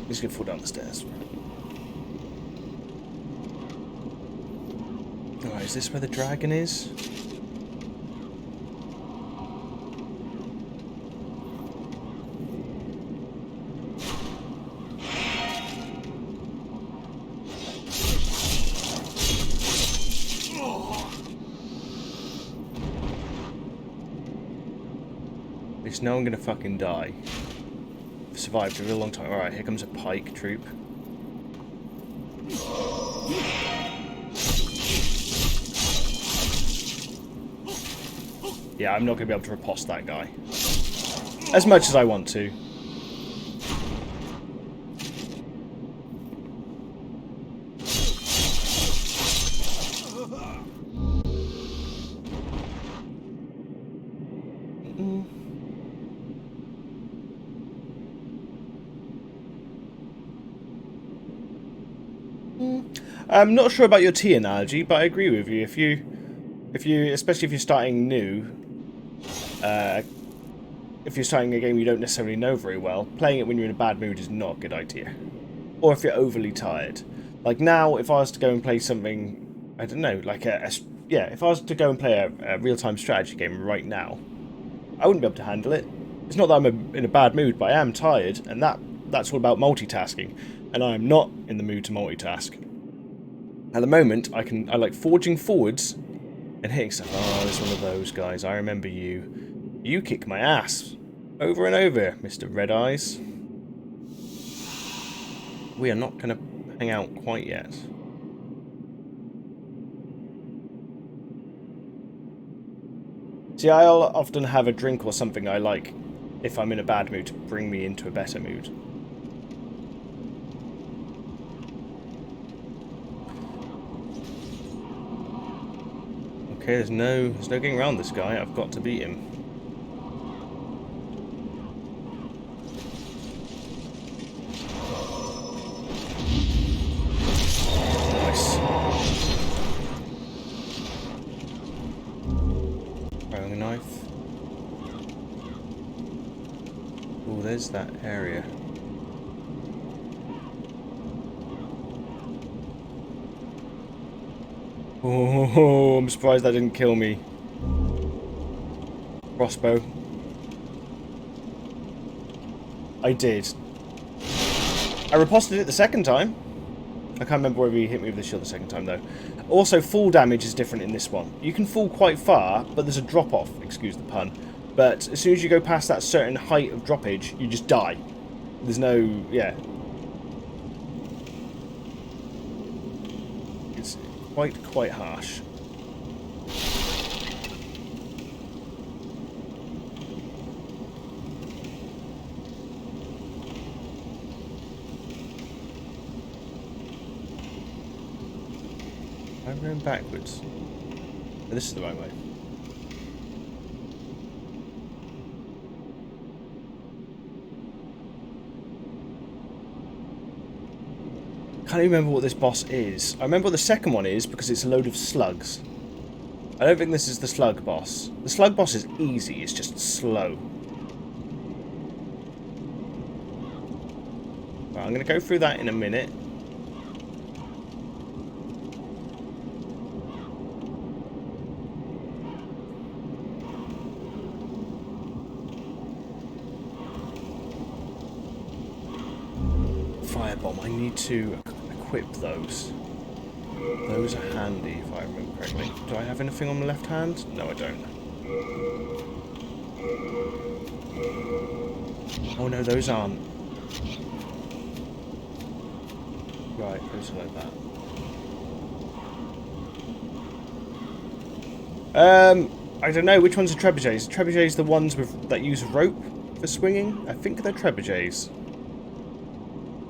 He's gonna fall down the stairs. Alright, is this where the dragon is? At least now I'm gonna fucking die. I've survived a real long time. Alright, here comes a pike troop. Yeah, I'm not going to be able to riposte that guy. As much as I want to. I'm not sure about your tea analogy, but I agree with you. If you, especially if you're starting new, if you're starting a game you don't necessarily know very well, playing it when you're in a bad mood is not a good idea. Or if you're overly tired. Like now, if I was to go and play something, I don't know, like if I was to go and play a real-time strategy game right now, I wouldn't be able to handle it. It's not that I'm in a bad mood, but I am tired, and that's all about multitasking, and I am not in the mood to multitask. At the moment, I like forging forwards and hitting stuff. Oh, there's one of those guys. I remember you. You kick my ass. Over and over, Mr. Red Eyes. We are not going to hang out quite yet. See, I'll often have a drink or something I like if I'm in a bad mood to bring me into a better mood. Okay, there's no getting around this guy. I've got to beat him. Nice. Throwing a knife. Oh, there's that area. Oh, I'm surprised that didn't kill me. Crossbow. I did. I riposted it the second time. I can't remember whether he hit me with the shield the second time, though. Also, fall damage is different in this one. You can fall quite far, but there's a drop-off, excuse the pun. But as soon as you go past that certain height of droppage, you just die. There's no... yeah. It's quite harsh. I'm going backwards. Oh, this is the right way. Can't even remember what this boss is. I remember what the second one is because it's a load of slugs. I don't think this is the slug boss. The slug boss is easy, it's just slow. Right, I'm going to go through that in a minute. Firebomb, I need to equip those. Those are handy if I remember correctly. Do I have anything on the left hand? No, I don't. Oh no, those aren't. Right, those are like that. I don't know, which ones are trebuchets? Trebuchets the ones that use rope for swinging? I think they're trebuchets.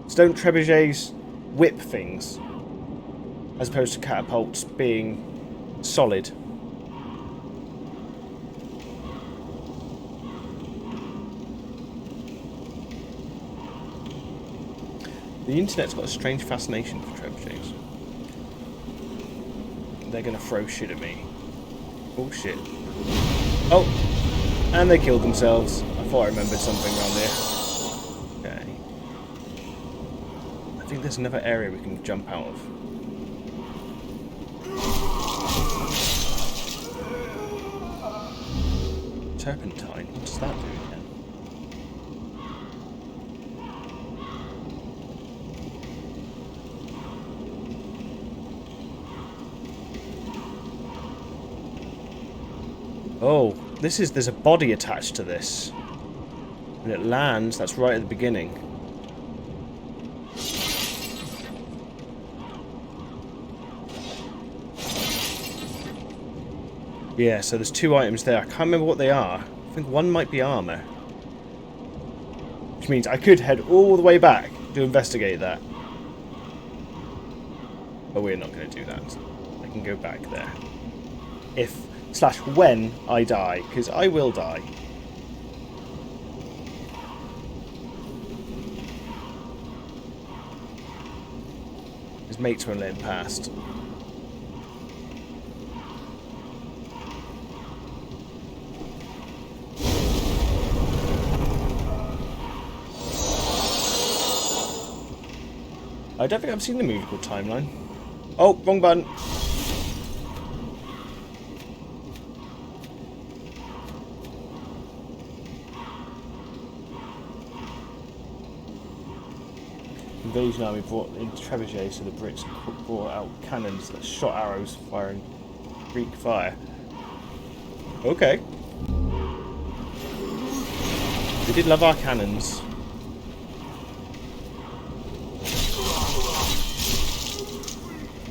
So don't trebuchets whip things, as opposed to catapults being solid? The internet's got a strange fascination for trebuchets. They're gonna throw shit at me. Oh shit. Oh! And they killed themselves. I thought I remembered something around there. Okay. I think there's another area we can jump out of. Turpentine? What does that do again? Oh, there's a body attached to this. When it lands, that's right at the beginning. Yeah, so there's two items there. I can't remember what they are. I think one might be armor. Which means I could head all the way back to investigate that. But we're not going to do that. I can go back there. If/when I die, because I will die. His mates won't let him past. I don't think I've seen the movie called Timeline. Oh, wrong button. Invasion army brought in trebuchets, so the Brits brought out cannons that shot arrows firing Greek fire. Okay. We did love our cannons.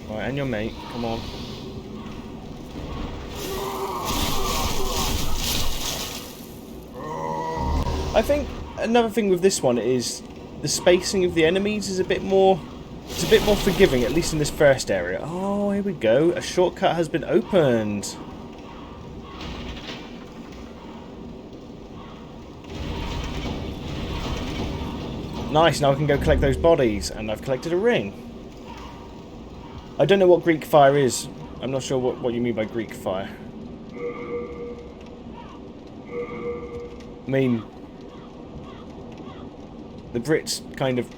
Right, and your mate, come on. I think another thing with this one is the spacing of the enemies is a bit more... it's a bit more forgiving, at least in this first area. Oh, here we go. A shortcut has been opened. Nice, now I can go collect those bodies, and I've collected a ring. I don't know what Greek fire is. I'm not sure what you mean by Greek fire. I mean, the Brits kind of...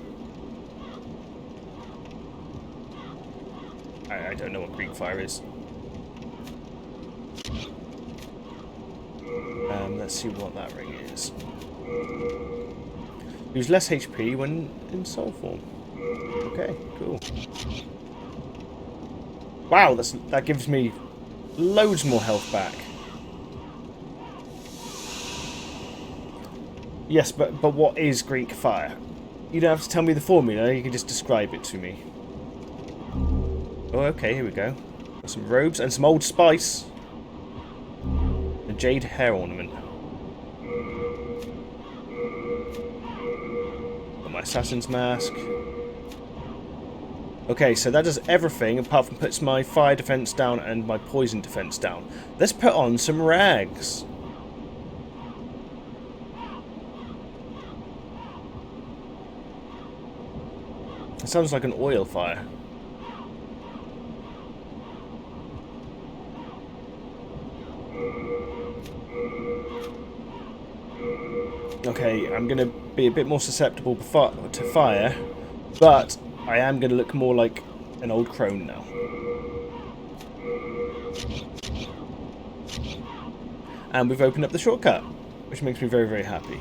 I don't know what Greek fire is. Let's see what that ring is. Lose less HP when in soul form. Okay, cool. Wow, that gives me loads more health back. Yes, but what is Greek fire? You don't have to tell me the formula, you can just describe it to me. Oh, okay, here we go. Got some robes and some old spice. A jade hair ornament. Got my assassin's mask. Okay, so that does everything apart from puts my fire defense down and my poison defense down. Let's put on some rags. It sounds like an oil fire. Okay, I'm going to be a bit more susceptible to fire, but I am going to look more like an old crone now. And we've opened up the shortcut, which makes me very, very happy.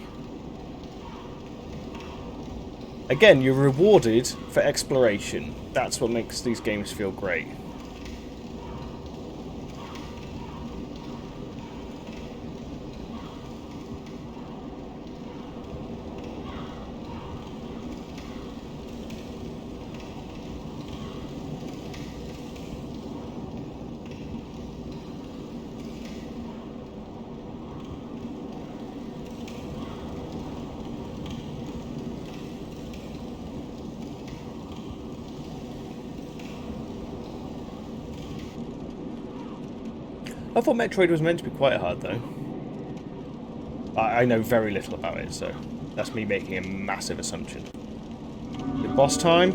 Again, you're rewarded for exploration. That's what makes these games feel great. I thought Metroid was meant to be quite hard, though. I know very little about it, so that's me making a massive assumption. The boss time?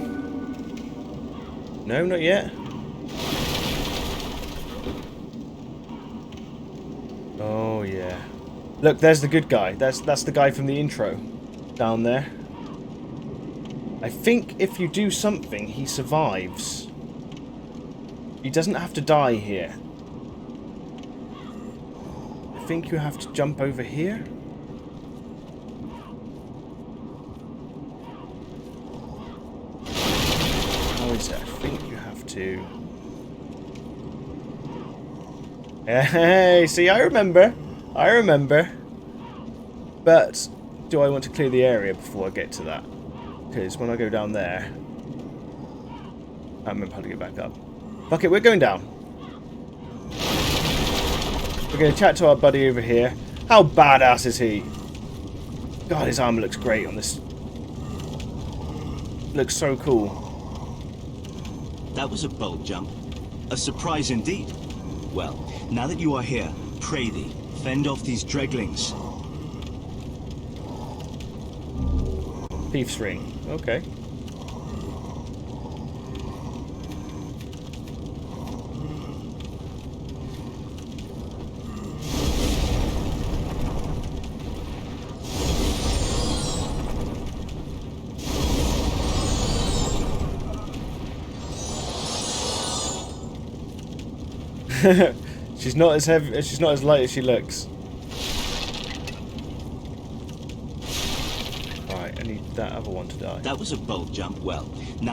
No, not yet. Oh, yeah. Look, there's the good guy. That's the guy from the intro. Down there. I think if you do something, he survives. He doesn't have to die here. I think you have to jump over here. How is it? I think you have to... Hey, see, I remember. I remember. But do I want to clear the area before I get to that? Because when I go down there... I remember how to get back up. Fuck it, we're going down. We're going to chat to our buddy over here. How badass is he? God, his armor looks great on this. Looks so cool. That was a bold jump. A surprise indeed. Well, now that you are here, pray thee, fend off these dreglings. Thief's ring. Okay. She's not as heavy. She's not as light as she looks. Alright, I need that other one to die. That was a bold jump. Well, now...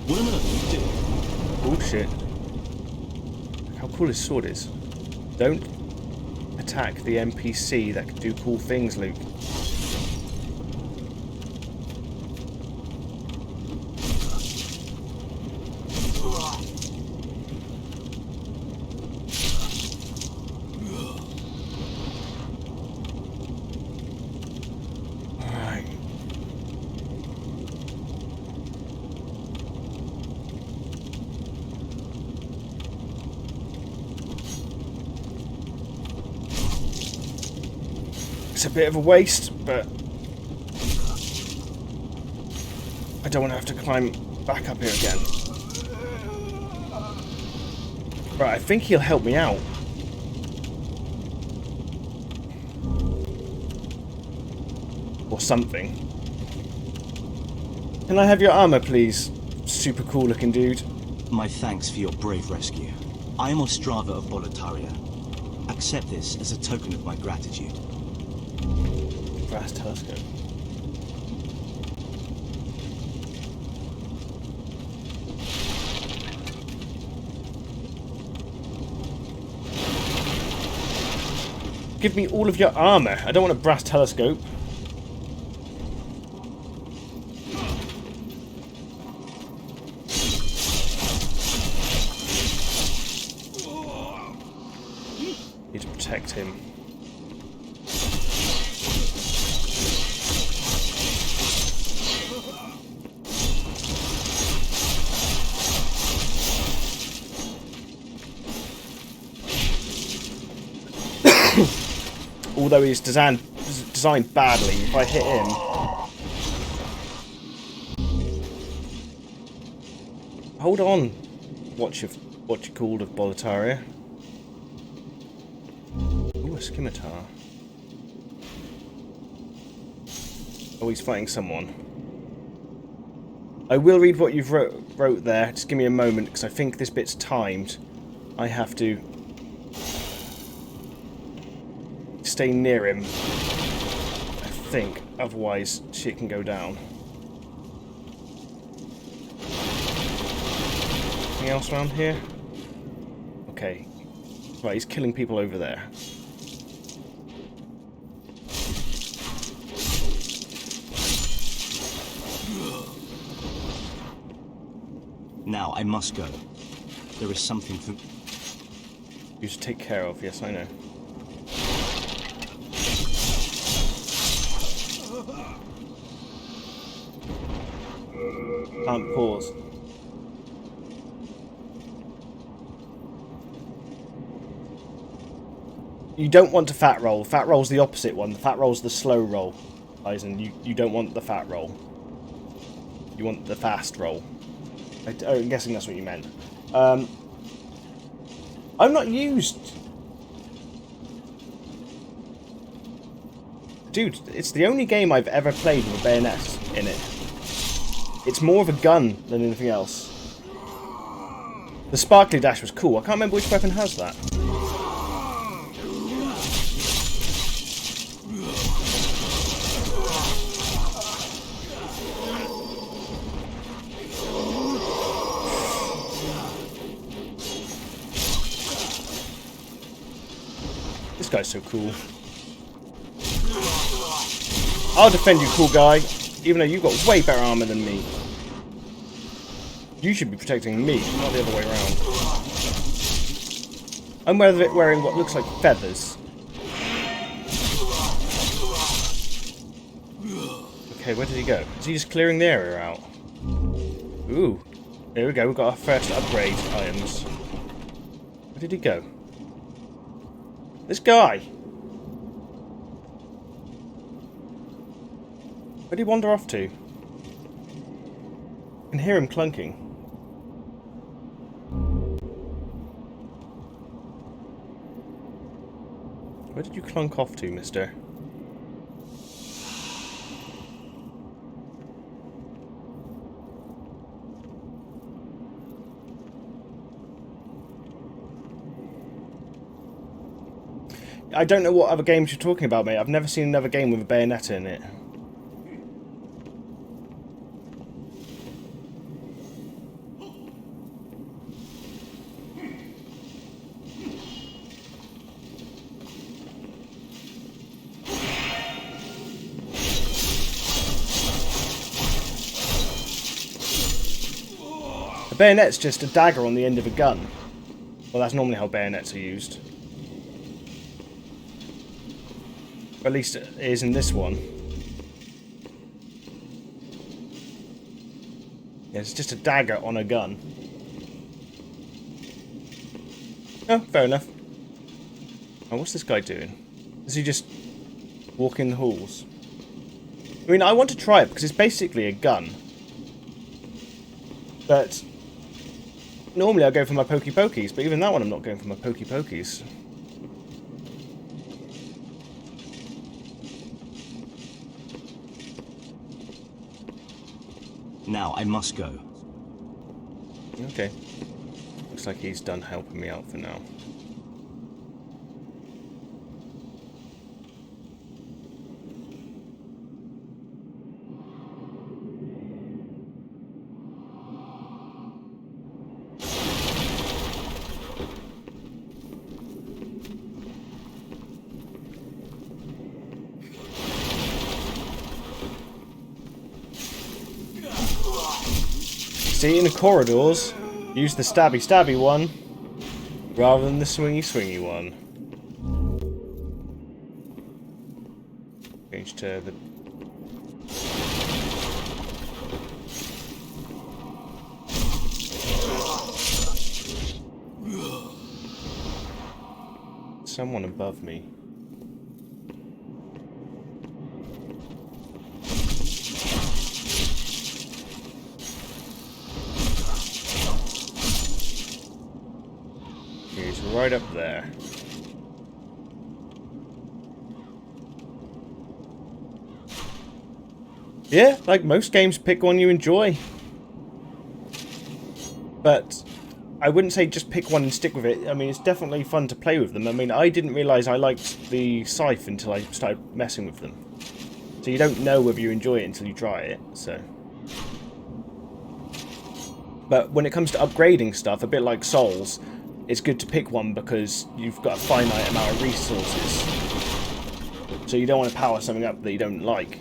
What on earth are you doing? Bullshit. How cool his sword is. Don't attack the NPC that can do cool things, Luke. It's a bit of a waste, but I don't want to have to climb back up here again. Right, I think he'll help me out. Or something. Can I have your armor, please? Super cool looking dude. My thanks for your brave rescue. I am Ostrava of Boletaria. Accept this as a token of my gratitude. Brass telescope. Give me all of your armor. I don't want a brass telescope. Need to protect him. Although he's designed badly, if I hit him... Hold on, what you called of Boletaria. Ooh, a scimitar. Oh, he's fighting someone. I will read what you've wrote there. Just give me a moment, because I think this bit's timed. I have to stay near him, I think, otherwise shit can go down. Anything else around here? Okay. Right, he's killing people over there. Now, I must go. There is something for you to take care of, yes, I know. Can't pause. You don't want to fat roll. Fat roll's the opposite one. The fat roll's the slow roll. Eisen, you don't want the fat roll. You want the fast roll. I'm guessing that's what you meant. I've not used... Dude, it's the only game I've ever played with a bayonet in it. It's more of a gun than anything else. The sparkly dash was cool. I can't remember which weapon has that. This guy's so cool. I'll defend you, cool guy, even though you've got way better armor than me. You should be protecting me, not the other way around. I'm wearing what looks like feathers. Okay, where did he go? Is he just clearing the area out? Ooh. There we go, we've got our first upgrade items. Where did he go? This guy! Where did he wander off to? I can hear him clunking. Where did you clunk off to, mister? I don't know what other games you're talking about, mate. I've never seen another game with a bayonet in it. A bayonet's just a dagger on the end of a gun. Well, that's normally how bayonets are used. Or at least it is in this one. Yeah, it's just a dagger on a gun. Oh, fair enough. Oh, what's this guy doing? Is he just walking the halls? I mean, I want to try it because it's basically a gun. But normally I go for my pokey pokies, but even that one I'm not going for my pokey pokies. Now, I must go. Okay. Looks like he's done helping me out for now. See, in the corridors, use the stabby one rather than the swingy one. Change to the... Someone above me. He's right up there. Yeah, like most games, pick one you enjoy. But I wouldn't say just pick one and stick with it. I mean, it's definitely fun to play with them. I mean, I didn't realise I liked the scythe until I started messing with them. So you don't know whether you enjoy it until you try it, so... But when it comes to upgrading stuff, a bit like Souls, it's good to pick one because you've got a finite amount of resources. So you don't want to power something up that you don't like.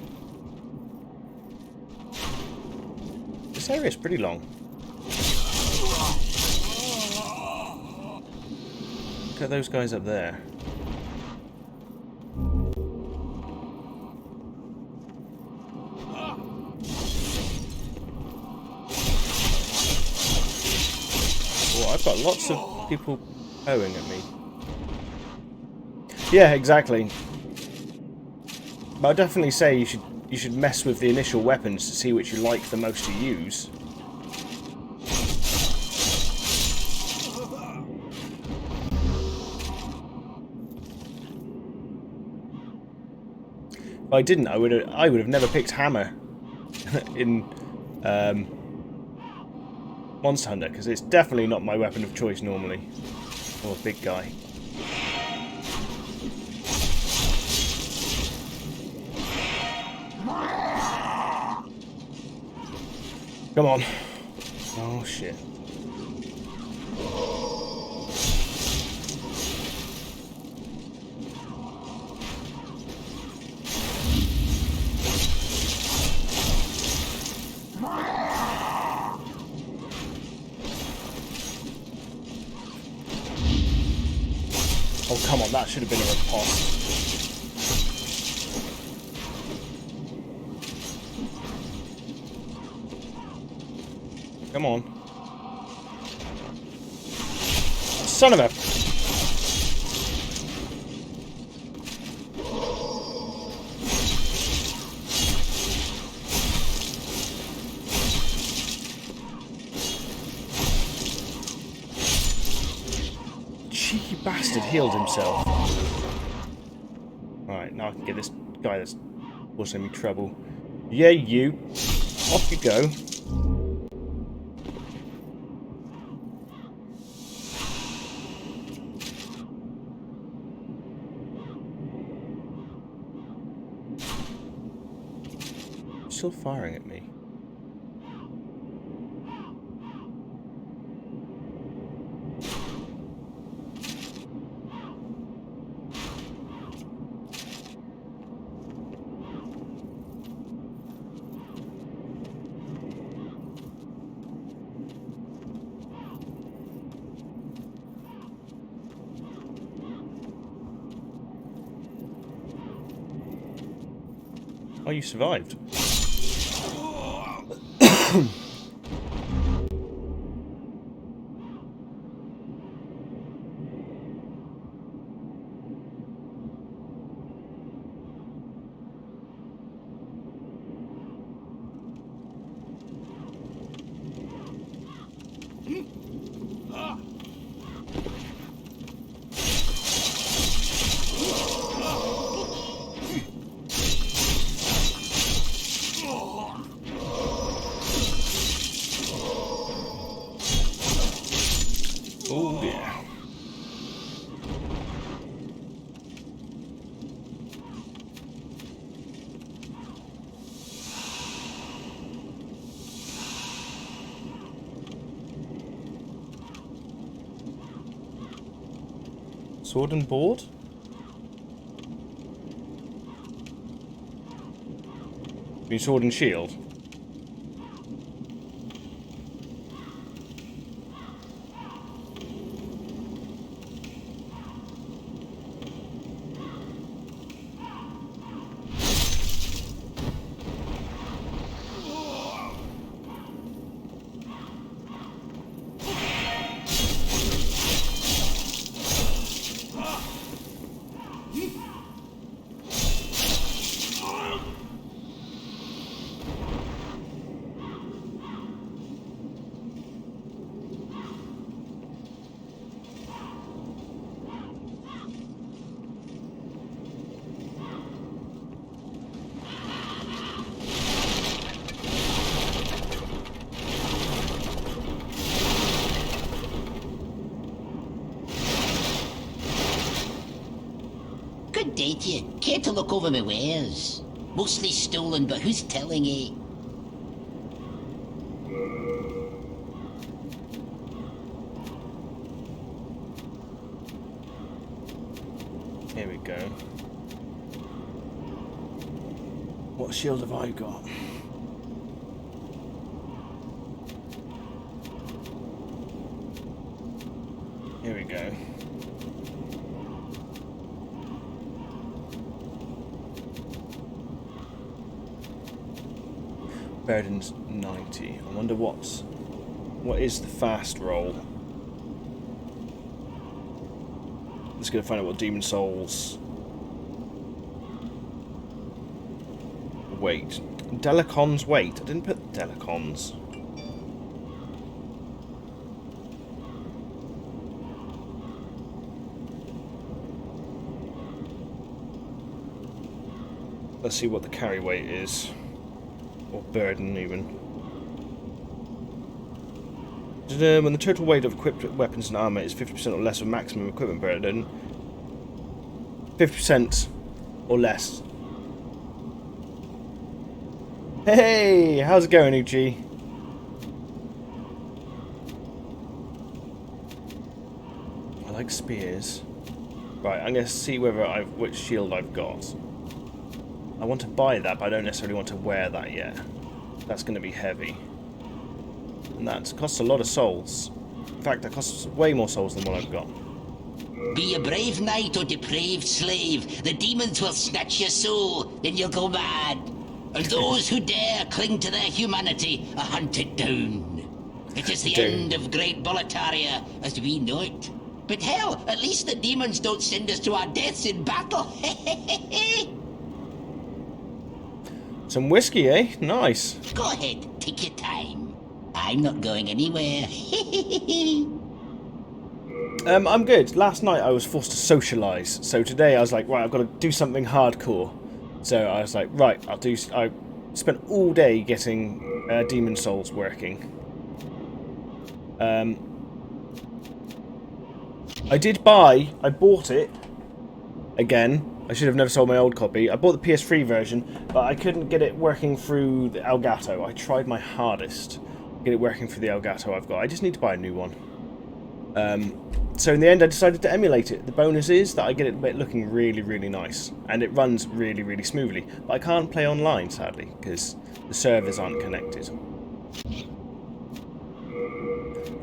This area is pretty long. Look at those guys up there. Oh, I've got lots of people hoeing at me. Yeah, exactly. But I'd definitely say you should mess with the initial weapons to see which you like the most to use. If I didn't, I would have never picked hammer in Monster Hunter, because it's definitely not my weapon of choice normally. Or a big guy. Come on. Oh shit. Oh, come on, that should have been a riposte. Come on. Son of a... Cheeky bastard healed himself. Alright, now I can get this guy that's causing me trouble. Yeah, you. Off you go. Still firing at me. Oh, you survived. Oh dear. Sword and board? You mean sword and shield? Good day to you. Care to look over my wares? Mostly stolen, but who's telling ye? Here we go. What shield have I got? Here we go. Burden's 90. I wonder what is the fast roll? Let's go find out what Demon Souls weight. Delacon's weight. I didn't put Delacon's. Let's see what the carry weight is. Or burden, even. When the total weight of equipped weapons and armor is 50% or less of maximum equipment burden, 50% or less. Hey, how's it going, Uchi? I like spears. Right, I'm gonna see which shield I've got. I want to buy that, but I don't necessarily want to wear that yet. That's going to be heavy. And that costs a lot of souls. In fact, that costs way more souls than what I've got. Be a brave knight or depraved slave, the demons will snatch your soul, then you'll go mad. And those who dare cling to their humanity are hunted down. It is the end of Great Boletaria as we know it. But hell, at least the demons don't send us to our deaths in battle. Some whiskey, eh? Nice. Go ahead, take your time. I'm not going anywhere. I'm good. Last night I was forced to socialise, so today I was like, right, I've got to do something hardcore. So I was like, right, I spent all day getting Demon Souls working. I bought it again. I should have never sold my old copy. I bought the PS3 version, but I couldn't get it working through the Elgato. I tried my hardest to get it working through the Elgato I've got. I just need to buy a new one. So in the end, I decided to emulate it. The bonus is that I get it looking really, really nice, and it runs really, really smoothly. But I can't play online, sadly, because the servers aren't connected.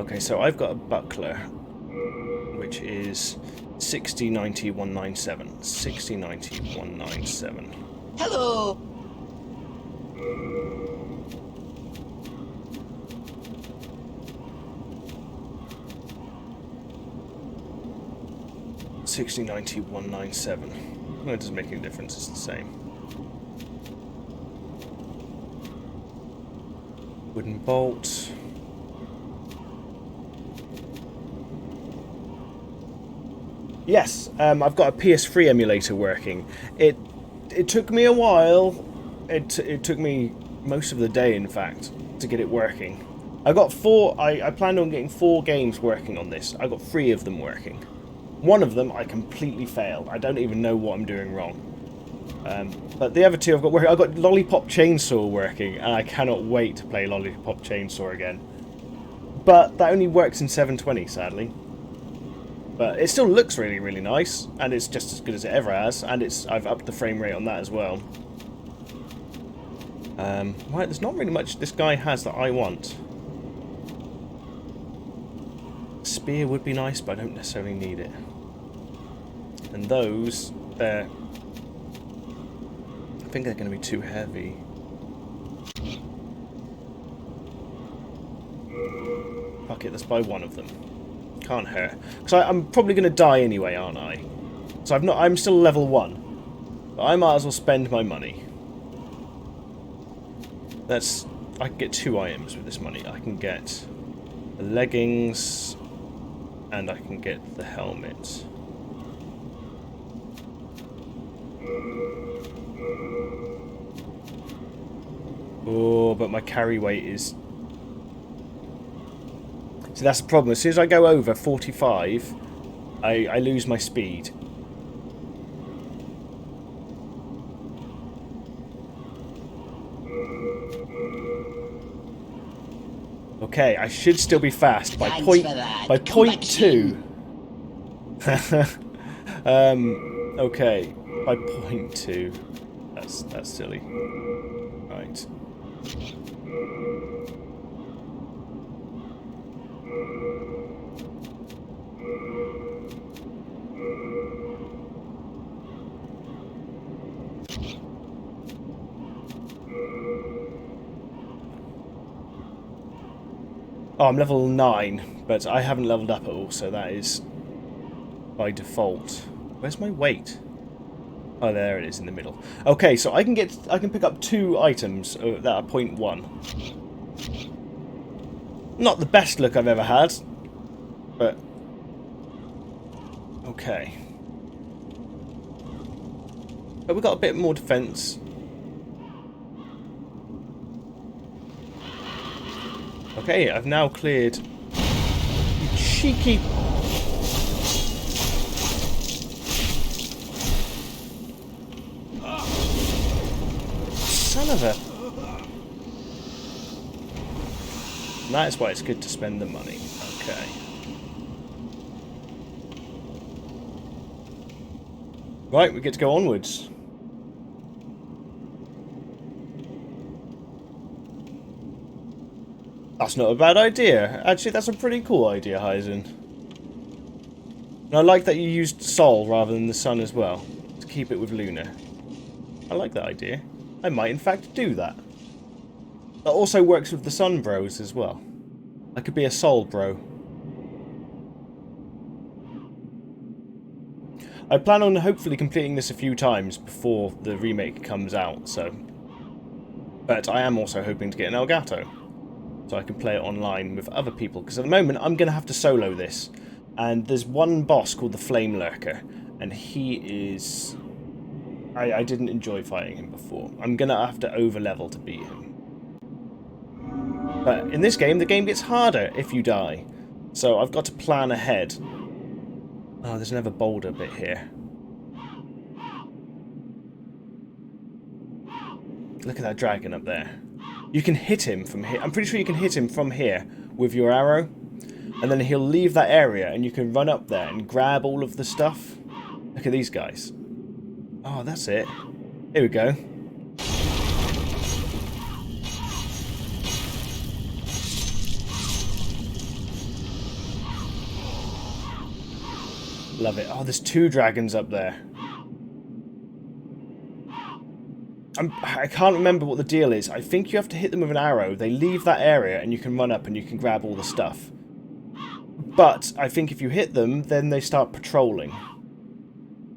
Okay, so I've got a buckler, which is 6090-197. 6090-197. Hello. 6090-197. No, it doesn't make any difference, it's the same. Wooden bolt. Yes, I've got a PS3 emulator working. It took me a while. It took me most of the day, in fact, to get it working. I got I planned on getting 4 games working on this. I got 3 of them working. One of them I completely failed. I don't even know what I'm doing wrong. But the other 2 I've got working. I've got Lollipop Chainsaw working, and I cannot wait to play Lollipop Chainsaw again. But that only works in 720, sadly. But it still looks really, really nice, and it's just as good as it ever has, and I've upped the frame rate on that as well. Right, there's not really much this guy has that I want. Spear would be nice, but I don't necessarily need it. And those, I think they're going to be too heavy. Fuck it, let's buy one of them. Can't hurt. Because I'm probably going to die anyway, aren't I? So I'm still level 1. But I might as well spend my money. I can get 2 items with this money. I can get the leggings, and I can get the helmet. Oh, but my carry weight is... So that's the problem. As soon as I go over 45, I lose my speed. Okay, I should still be fast by Thanks point for that. by Come point back 2. Okay, by point 2. That's silly. Right. Oh, I'm level 9, but I haven't leveled up at all, so that is by default. Where's my weight? Oh, there it is in the middle. Okay, so I can pick up 2 items that are point 1. Not the best look I've ever had, but okay. But we've got a bit more defense. Okay, I've now cleared. You cheeky. Son of a. And that's why it's good to spend the money. Okay. Right, we get to go onwards. That's not a bad idea. Actually, that's a pretty cool idea, Hyzen. And I like that you used Sol rather than the sun as well, to keep it with Luna. I like that idea. I might in fact do that. That also works with the Sun Bros as well. I could be a Sol Bro. I plan on hopefully completing this a few times before the remake comes out, so... But I am also hoping to get an Elgato, so I can play it online with other people, because at the moment I'm going to have to solo this. And there's one boss called the Flame Lurker, and he is... I didn't enjoy fighting him before. I'm going to have to over-level to beat him. But in this game, the game gets harder if you die. So I've got to plan ahead. Oh, there's another boulder bit here. Look at that dragon up there. You can hit him from here. I'm pretty sure you can hit him from here with your arrow. And then he'll leave that area and you can run up there and grab all of the stuff. Look at these guys. Oh, that's it. Here we go. Love it. Oh, there's 2 dragons up there. I can't remember what the deal is. I think you have to hit them with an arrow. They leave that area and you can run up and you can grab all the stuff. But I think if you hit them, then they start patrolling.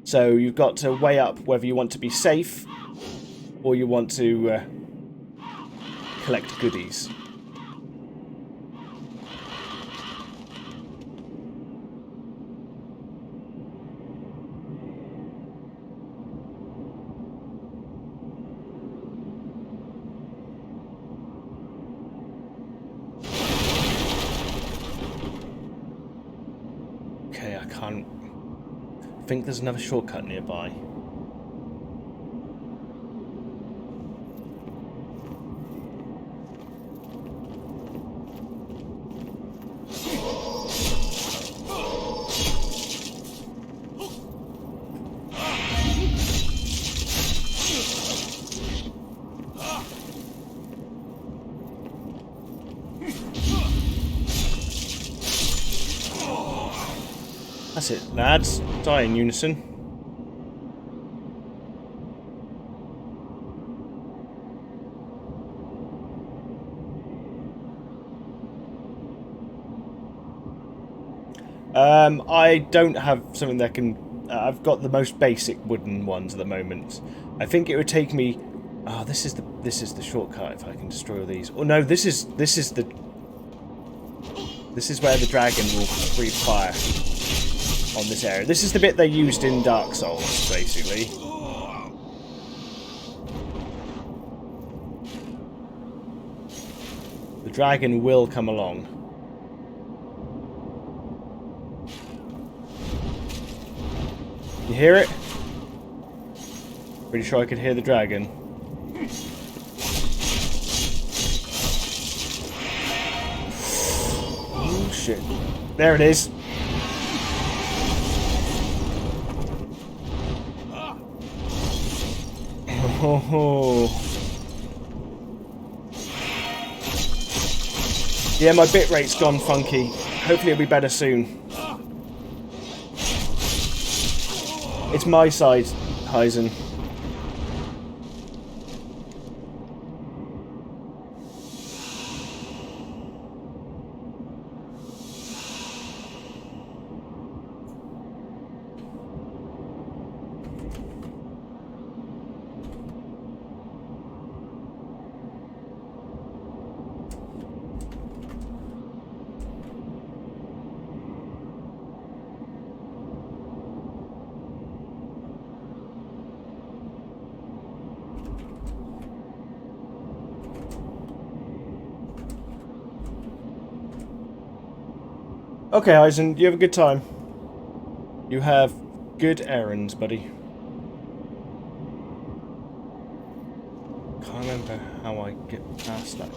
So you've got to weigh up whether you want to be safe or you want to collect goodies. Okay, I can't... I think there's another shortcut nearby. That's it, lads. Die in unison. I don't have something that can... I've got the most basic wooden ones at the moment. I think it would take me... Oh, this is the shortcut if I can destroy all these. Oh no, this is where the dragon will breathe fire on this area. This is the bit they used in Dark Souls, basically. The dragon will come along. You hear it? Pretty sure I could hear the dragon. shit. There it is. Oh. Yeah, my bitrate's gone funky. Hopefully it'll be better soon. It's my side, Heisen. Okay, Eisen, you have a good time. You have good errands, buddy. Can't remember how I get past that.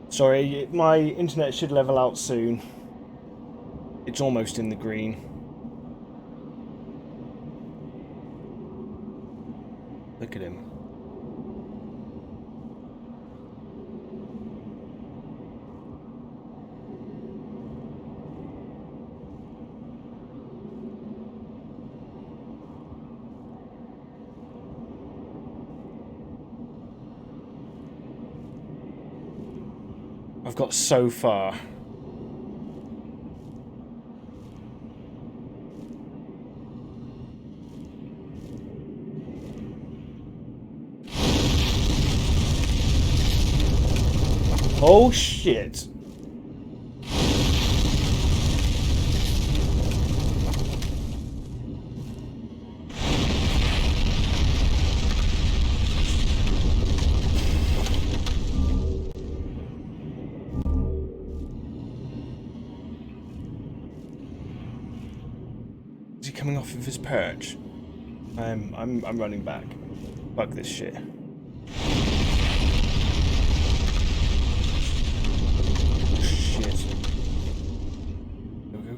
Sorry, my internet should level out soon. It's almost in the green. Look at him. I've got so far. Oh shit. Is he coming off of his perch? I'm running back. Fuck this shit.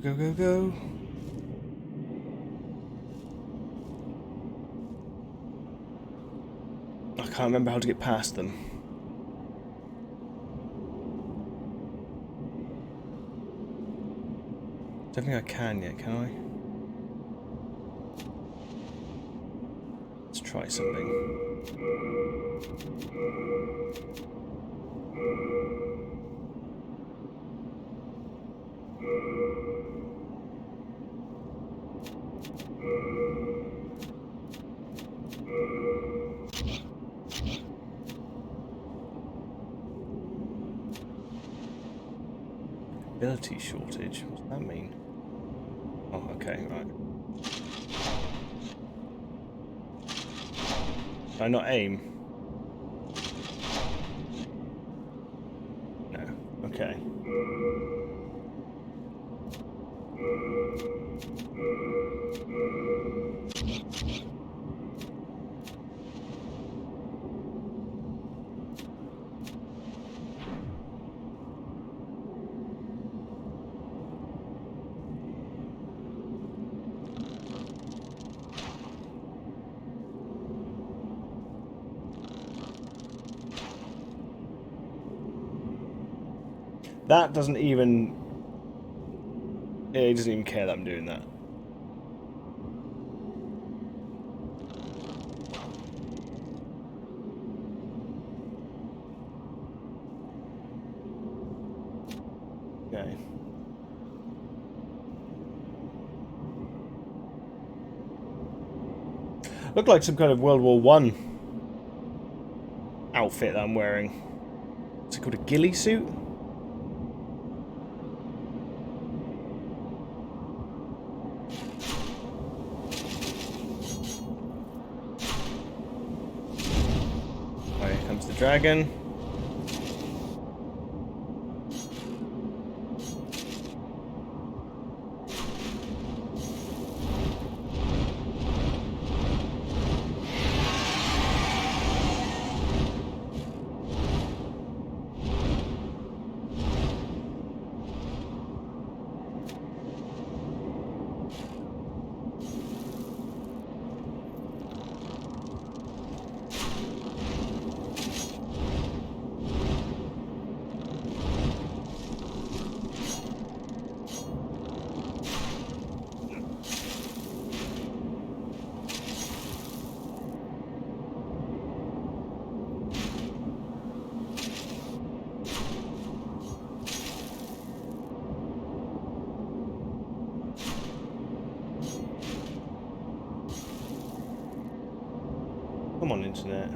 Go, go, go. I can't remember how to get past them. Don't think I can yet, can I? Let's try something. Ability shortage? What does that mean? Oh, okay, right. Can I not aim? No. Okay. That doesn't even... It doesn't even care that I'm doing that. Okay. Look like some kind of World War I outfit that I'm wearing. Is it called a ghillie suit? dragon. Come on, internet.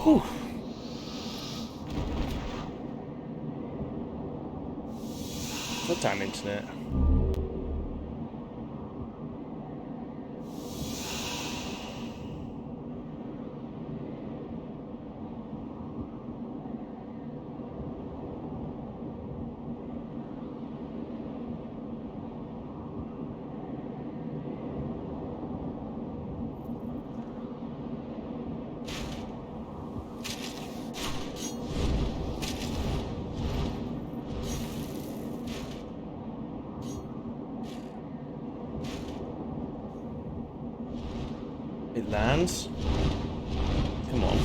Whew. What time, internet? It lands. Come on.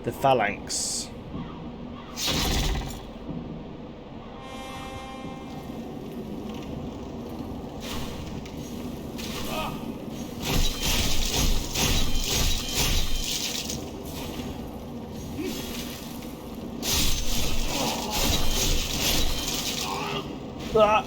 The Phalanx. Ah.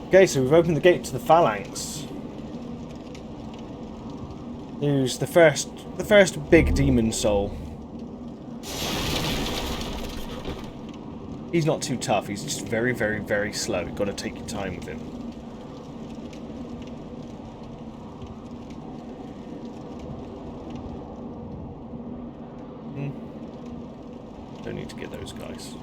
Okay, so we've opened the gate to the Phalanx. Who's the first big demon soul. He's not too tough, he's just very, very, very slow. You've got to take your time with him. Don't need to get those guys.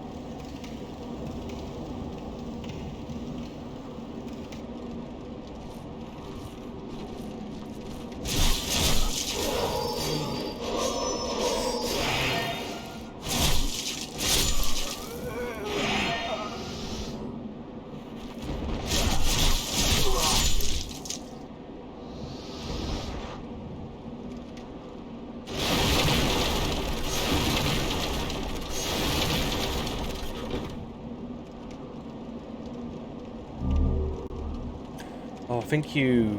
Oh, I think you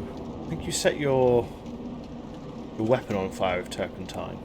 set your weapon on fire with turpentine.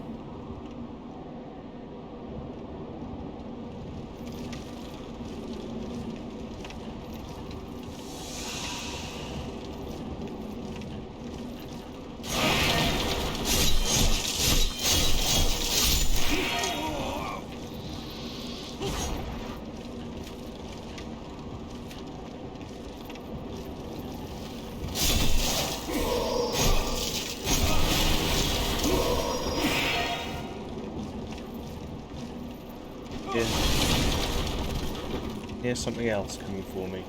Here's something else coming for me.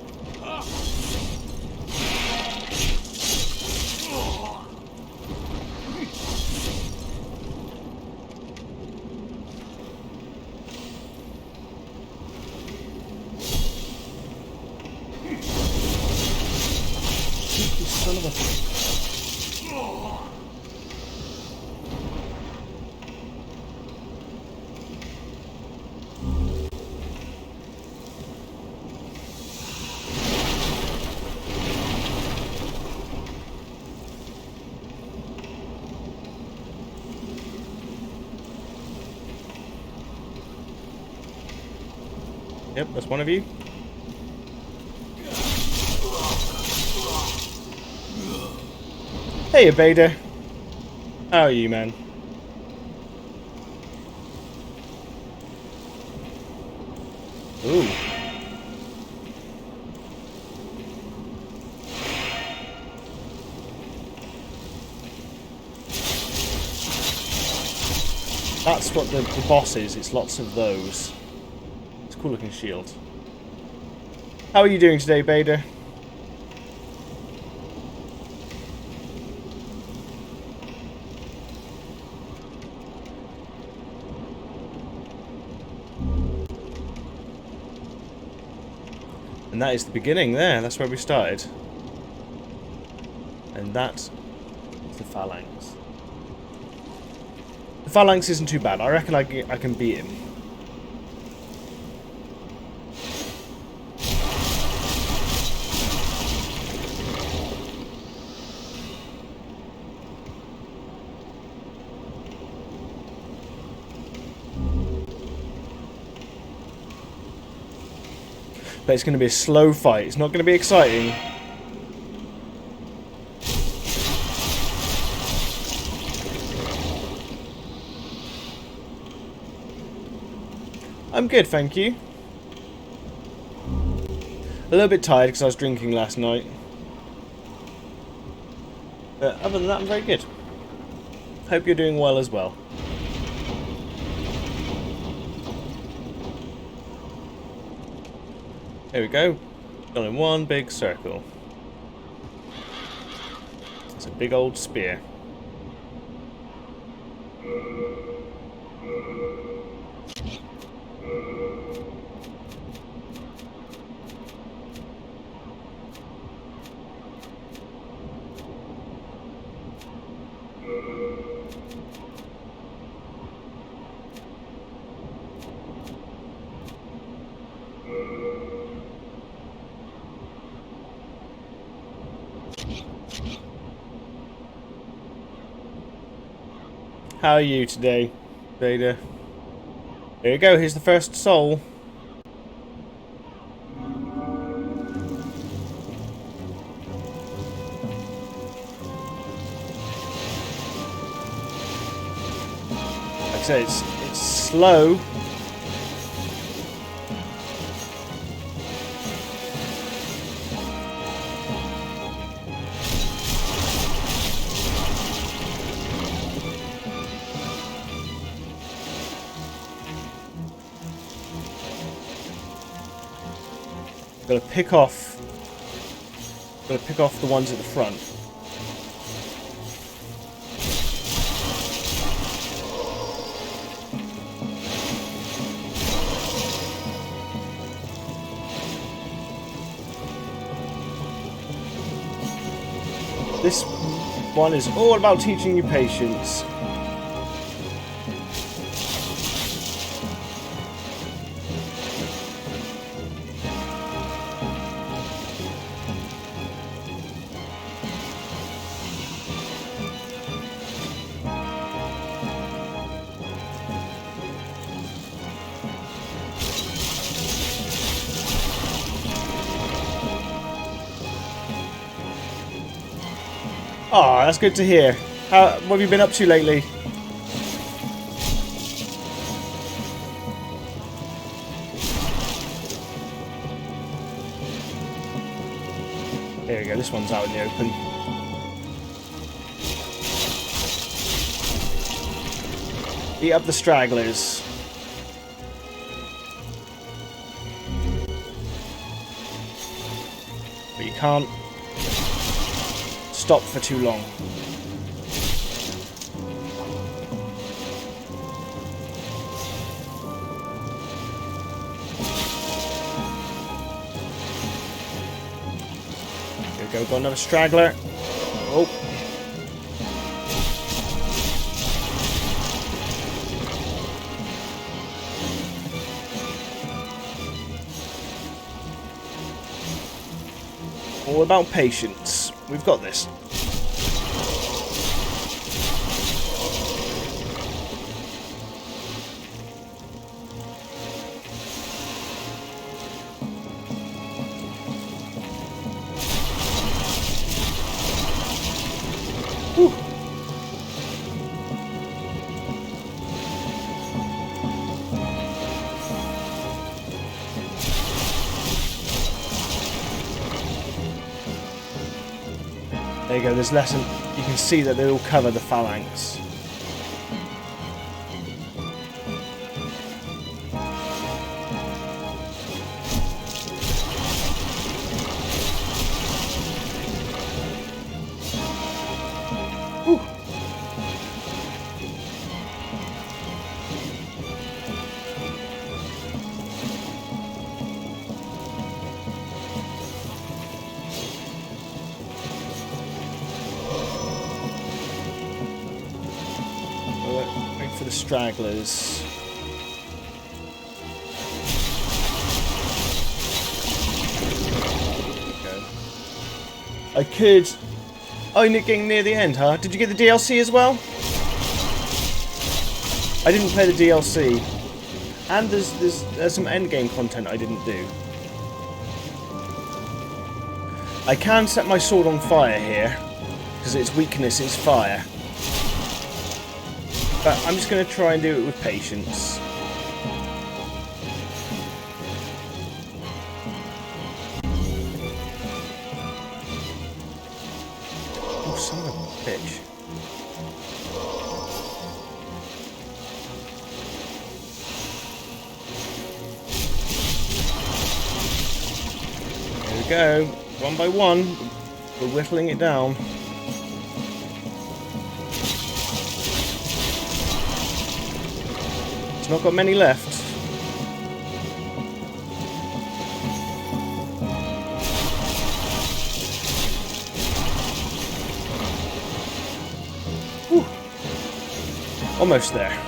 You son of a... Yep, that's one of you. Hey, Vader. How are you, man? Ooh. That's what the boss is. It's lots of those. It's a cool looking shield. How are you doing today, Vader? And that is the beginning there. That's where we started. And that is the Phalanx. The Phalanx isn't too bad. I reckon I can beat him. But it's going to be a slow fight. It's not going to be exciting. I'm good, thank you. A little bit tired because I was drinking last night. But other than that, I'm very good. Hope you're doing well as well. There we go. Gone in one big circle. It's a big old spear. How are you today, Vader? There you go, here's the first soul. Like I said, it's slow. Gotta pick off the ones at the front. This one is all about teaching you patience. Oh, that's good to hear. What have you been up to lately? There we go, this one's out in the open. Eat up the stragglers. But you can't stop for too long. Here we go, got another straggler. Oh. All about patience. We've got this. Whew. There you go, there's less, you can see that they all cover the phalanx. Whew. Wait for the stragglers. Okay. I could... Oh, you're getting near the end, huh? Did you get the DLC as well? I didn't play the DLC. And there's some endgame content I didn't do. I can set my sword on fire here, because its weakness is fire. But I'm just going to try and do it with patience. Oh, son of a bitch. There we go. One by one. We're whittling it down. It's not got many left. Whew. Almost there.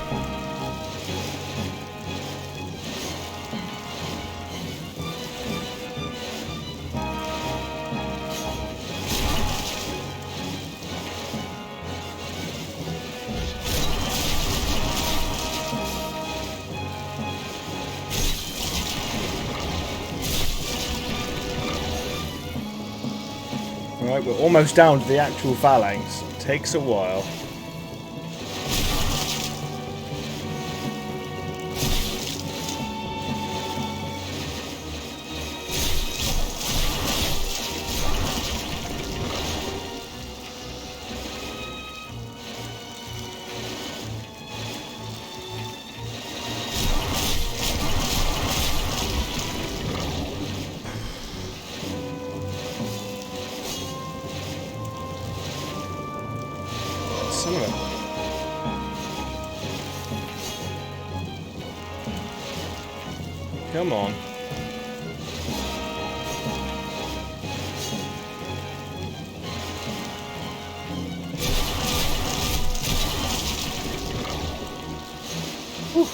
Right, we're almost down to the actual phalanx. It takes a while. Son of a... Come on. Whew.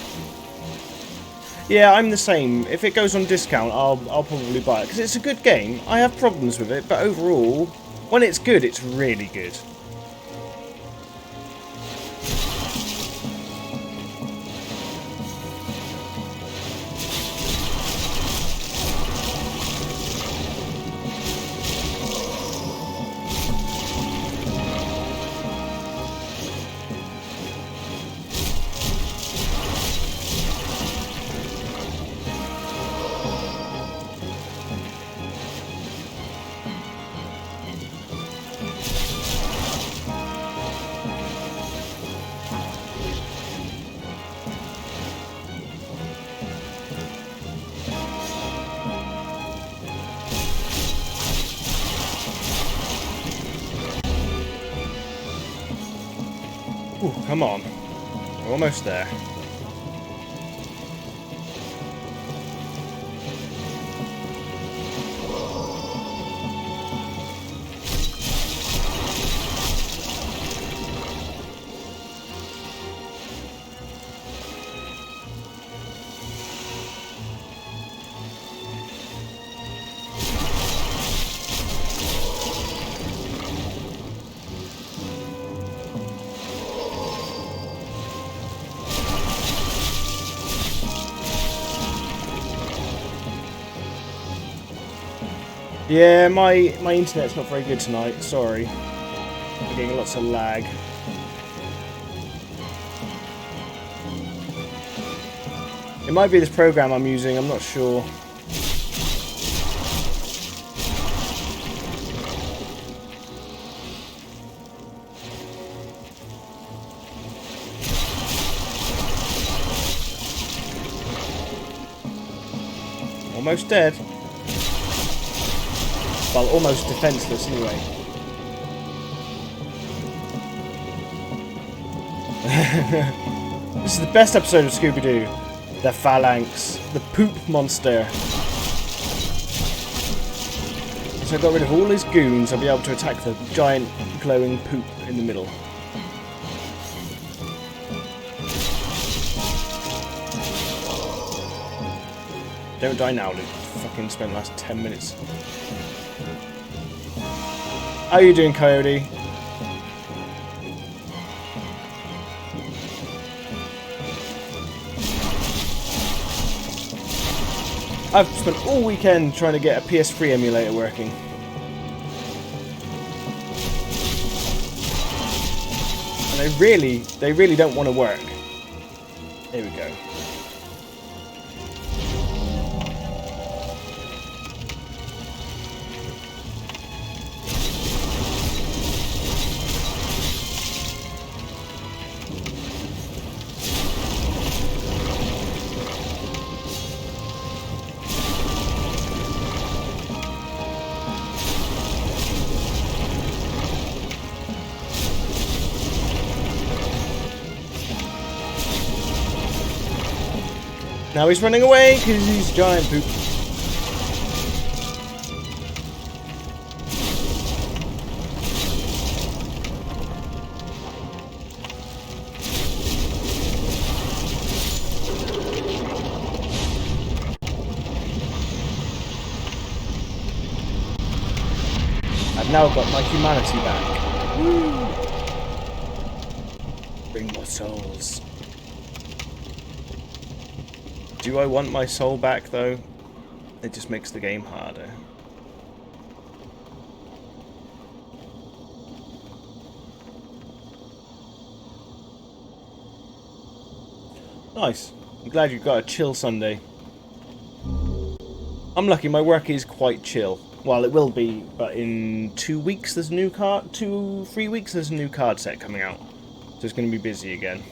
Yeah, I'm the same. If it goes on discount, I'll probably buy it because it's a good game. I have problems with it, but overall, when it's good, it's really good. Ooh, come on. We're almost there. Yeah, my internet's not very good tonight, sorry. I'm getting lots of lag. It might be this program I'm using, I'm not sure. Almost dead. Well, almost defenseless anyway. This is the best episode of Scooby-Doo. The Phalanx. The poop monster. So I got rid of all his goons, I'll be able to attack the giant glowing poop in the middle. Don't die now, Luke. Fucking spent the last 10 minutes. How are you doing, Coyote? I've spent all weekend trying to get a PS3 emulator working. And they really don't want to work. There we go. Now he's running away because he's giant poop. I've now got my humanity back. Woo! Bring more souls. Do I want my soul back, though? It just makes the game harder. Nice. I'm glad you've got a chill Sunday. I'm lucky, my work is quite chill. Well, it will be, but in 2 weeks there's a new card... 3 weeks there's a new card set coming out. So it's going to be busy again.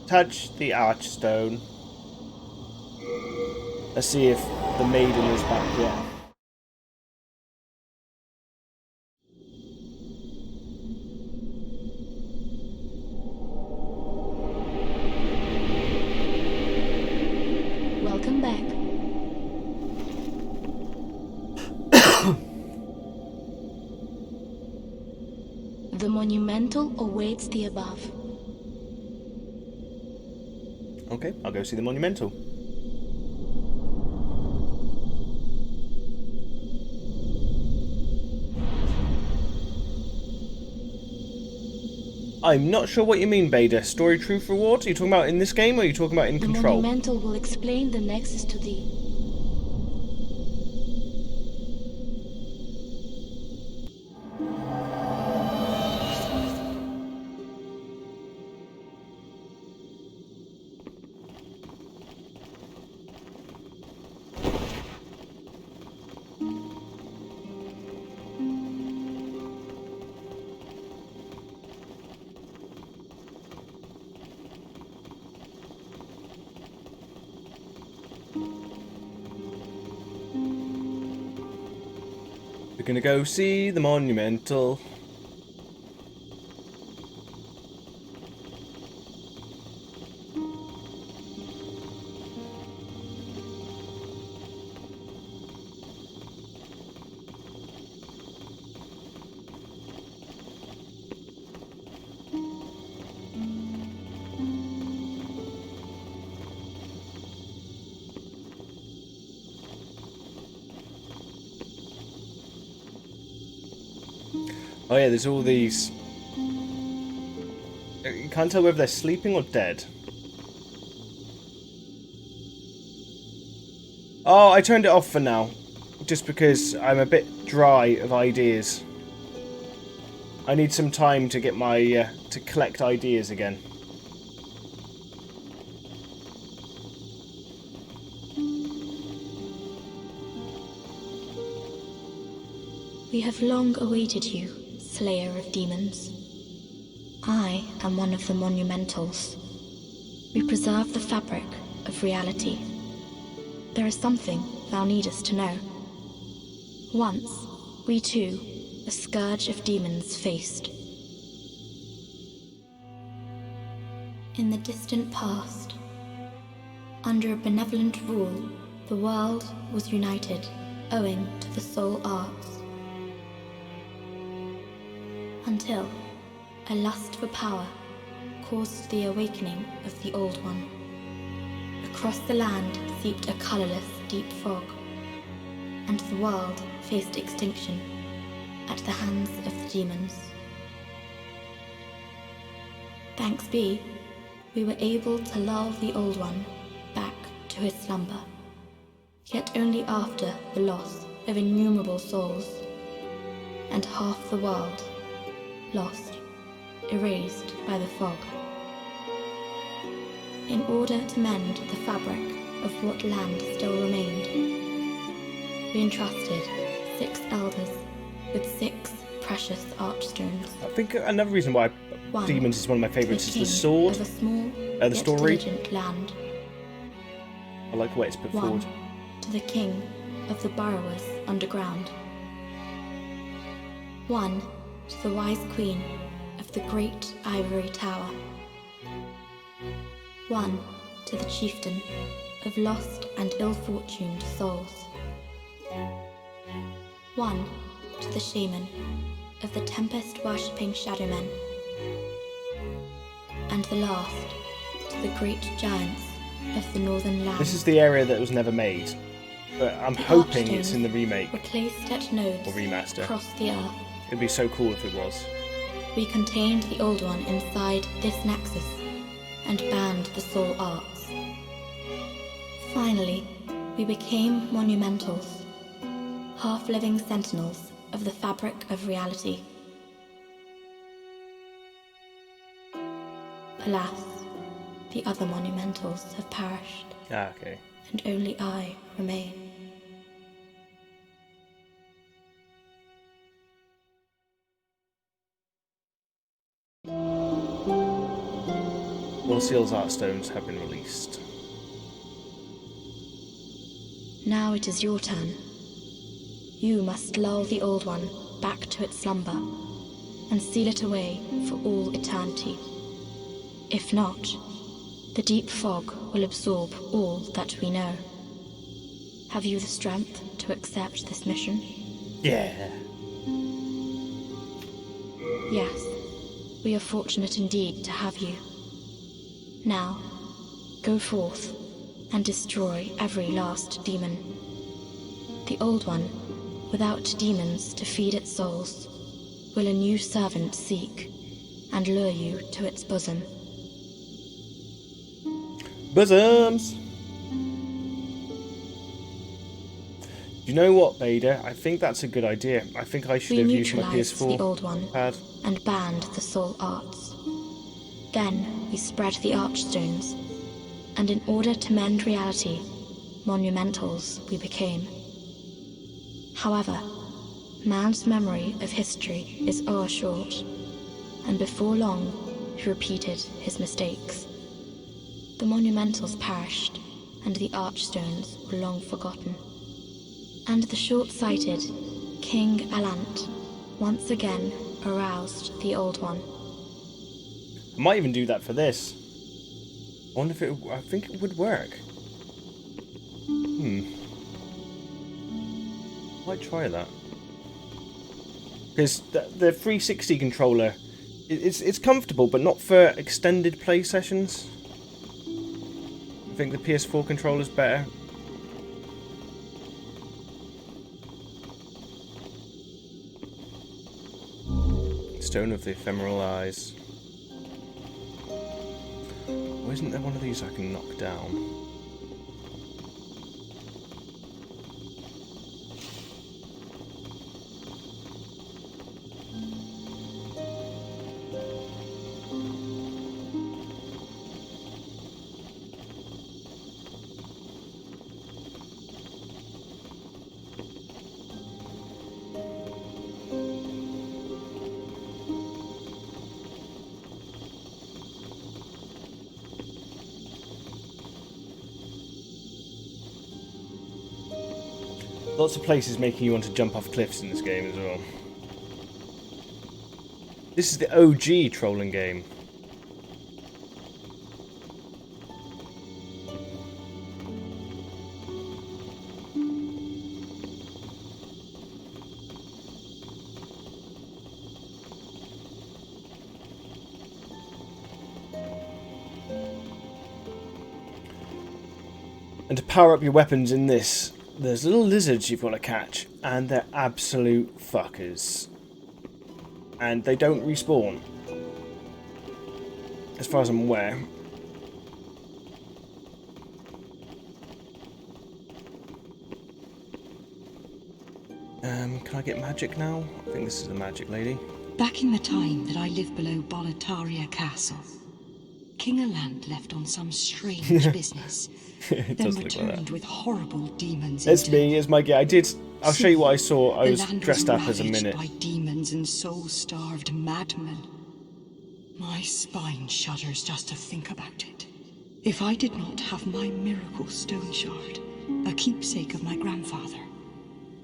Touch the archstone. Let's see if the maiden is back yet. Welcome back. The monumental awaits the above. Okay, I'll go see the monumental. I'm not sure what you mean, Bader. Story truth rewards? Are you talking about in this game or are you talking about in The Control? monumental will explain the nexus to thee. gonna go see the monumental. Oh yeah, there's all these... You can't tell whether they're sleeping or dead. Oh, I turned it off for now. Just because I'm a bit dry of ideas. I need some time to get my... to collect ideas again. We have long awaited you, Slayer of Demons. I am one of the Monumentals. We preserve the fabric of reality. There is something thou needest to know. Once, we too, a scourge of demons faced. In the distant past, under a benevolent rule, the world was united, owing to the soul arts. Until a lust for power caused the awakening of the Old One. Across the land seeped a colorless, deep fog, and the world faced extinction at the hands of the demons. Thanks be, we were able to lull the Old One back to his slumber, yet only after the loss of innumerable souls, and half the world lost, erased by the fog. In order to mend the fabric of what land still remained, we entrusted 6 elders with 6 precious archstones. I think another reason why Demons is one of my favourites is the sword, of a small, the story. Land. I like the way it's put forward. To the king of the burrowers underground. 1 to the wise queen of the great ivory tower. 1 to the chieftain of lost and ill-fortuned souls. 1 to the shaman of the tempest-worshipping shadowmen. And the last to the great giants of the northern land. This is the area that was never made, but I'm hoping it's in the remake were placed at nodes or remaster. Across the earth. It'd be so cool if it was. We contained the Old One inside this nexus and banned the soul arts. Finally, we became monumentals, half-living sentinels of the fabric of reality. Alas, the other monumentals have perished. Ah, okay. And only I remain. Will Seal's Artstones have been released. Now it is your turn. You must lull the Old One back to its slumber and seal it away for all eternity. If not, the deep fog will absorb all that we know. Have you the strength to accept this mission? Yeah. Yes, we are fortunate indeed to have you. Now, go forth and destroy every last demon. The Old One, without demons to feed its souls, will a new servant seek and lure you to its bosom. Bosoms! You know what, Vader? I think that's a good idea. I think I should have used my PS4 the Old One pad and banned the soul arts. Then we spread the archstones, and in order to mend reality, monumentals we became. However, man's memory of history is o'ershort, and before long he repeated his mistakes. The monumentals perished, and the archstones were long forgotten. And the short-sighted King Alant once again aroused the Old One. I might even do that for this. I wonder if I think it would work. Might try that. Because the 360 controller, it's comfortable, but not for extended play sessions. I think the PS4 controller's better. Stone of the Ephemeral Eyes. Why isn't there one of these I can knock down? Lots of places making you want to jump off cliffs in this game as well. This is the OG trolling game. And to power up your weapons in this, there's little lizards you've got to catch, and they're absolute fuckers. And they don't respawn, as far as I'm aware. Can I get magic now? I think this is the magic lady. Back in the time that I lived below Boletaria Castle, King Alant left on some strange business, then returned with horrible demons. It's me, it's my gear. I'll show you what I saw. I was dressed up as a minute. By demons and soul-starved madmen. My spine shudders just to think about it. If I did not have my miracle stone shard, a keepsake of my grandfather,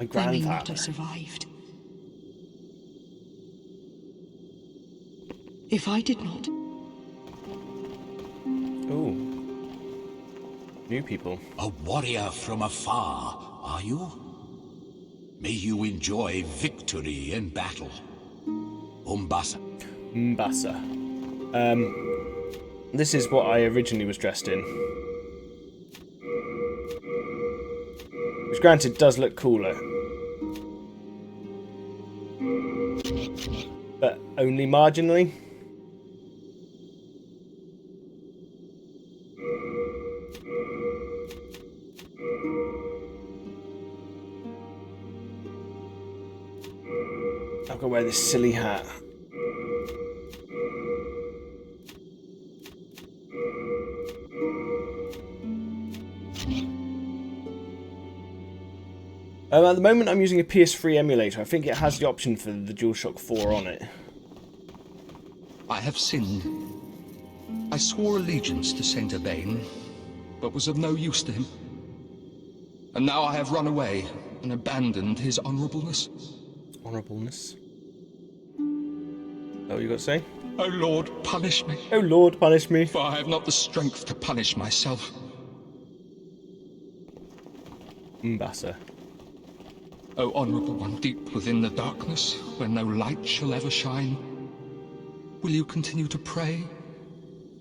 I may not have survived. If I did not... Ooh. New people. A warrior from afar, are you? May you enjoy victory in battle. Umbasa. Mbasa. This is what I originally was dressed in. Which granted does look cooler. But only marginally. I've got to wear this silly hat. At the moment I'm using a PS3 emulator. I think it has the option for the DualShock 4 on it. I have sinned. I swore allegiance to Saint Urbain, but was of no use to him. And now I have run away and abandoned his honorableness. Honorableness? Is that what you got to say? O Lord, punish me. Oh Lord, punish me. For I have not the strength to punish myself. Mbasa. O honourable one, deep within the darkness, where no light shall ever shine, will you continue to pray,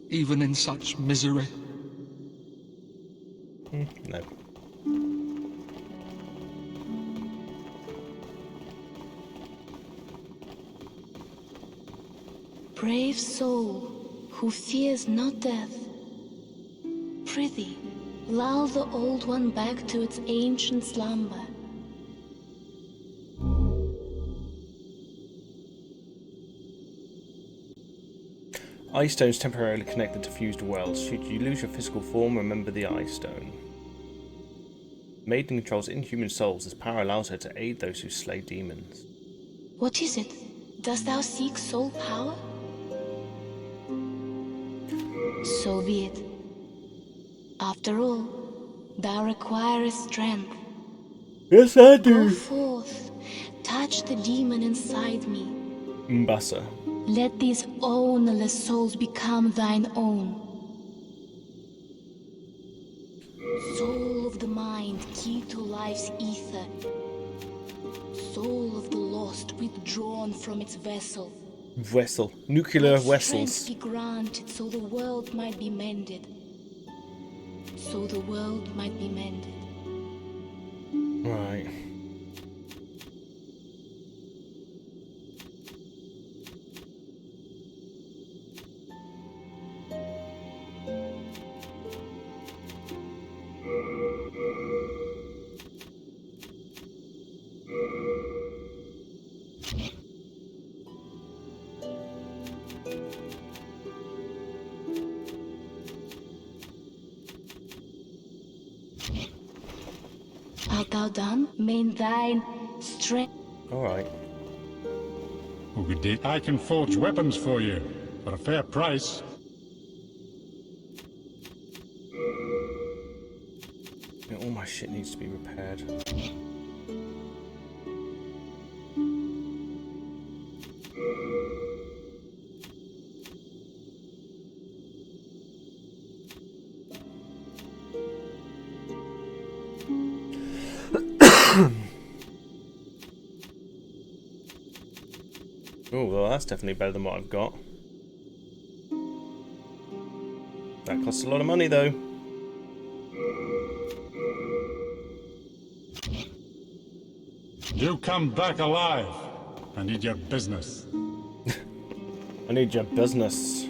even in such misery? No. Brave soul, who fears not death, prithee, lull the Old One back to its ancient slumber. Eye stones temporarily connect the diffused worlds. Should you lose your physical form, remember the Eye Stone. Maiden controls inhuman souls. This power allows her to aid those who slay demons. What is it? Dost thou seek soul power? So be it. After all, thou requirest strength. Yes, I do. Go forth, Touch the demon inside me. Mbasa. Let these ownerless souls become thine own. Soul of the mind, key to life's ether. Soul of the lost, withdrawn from its vessel. Vessel. Nuclear Let vessels. strength be granted so the world might be mended. So the world might be mended. Right. Art thou done? May thine strength. Alright. I can forge weapons for you, for a fair price. Yeah, all my shit needs to be repaired. Oh, well, that's definitely better than what I've got. That costs a lot of money, though. You come back alive. I need your business. I need your business.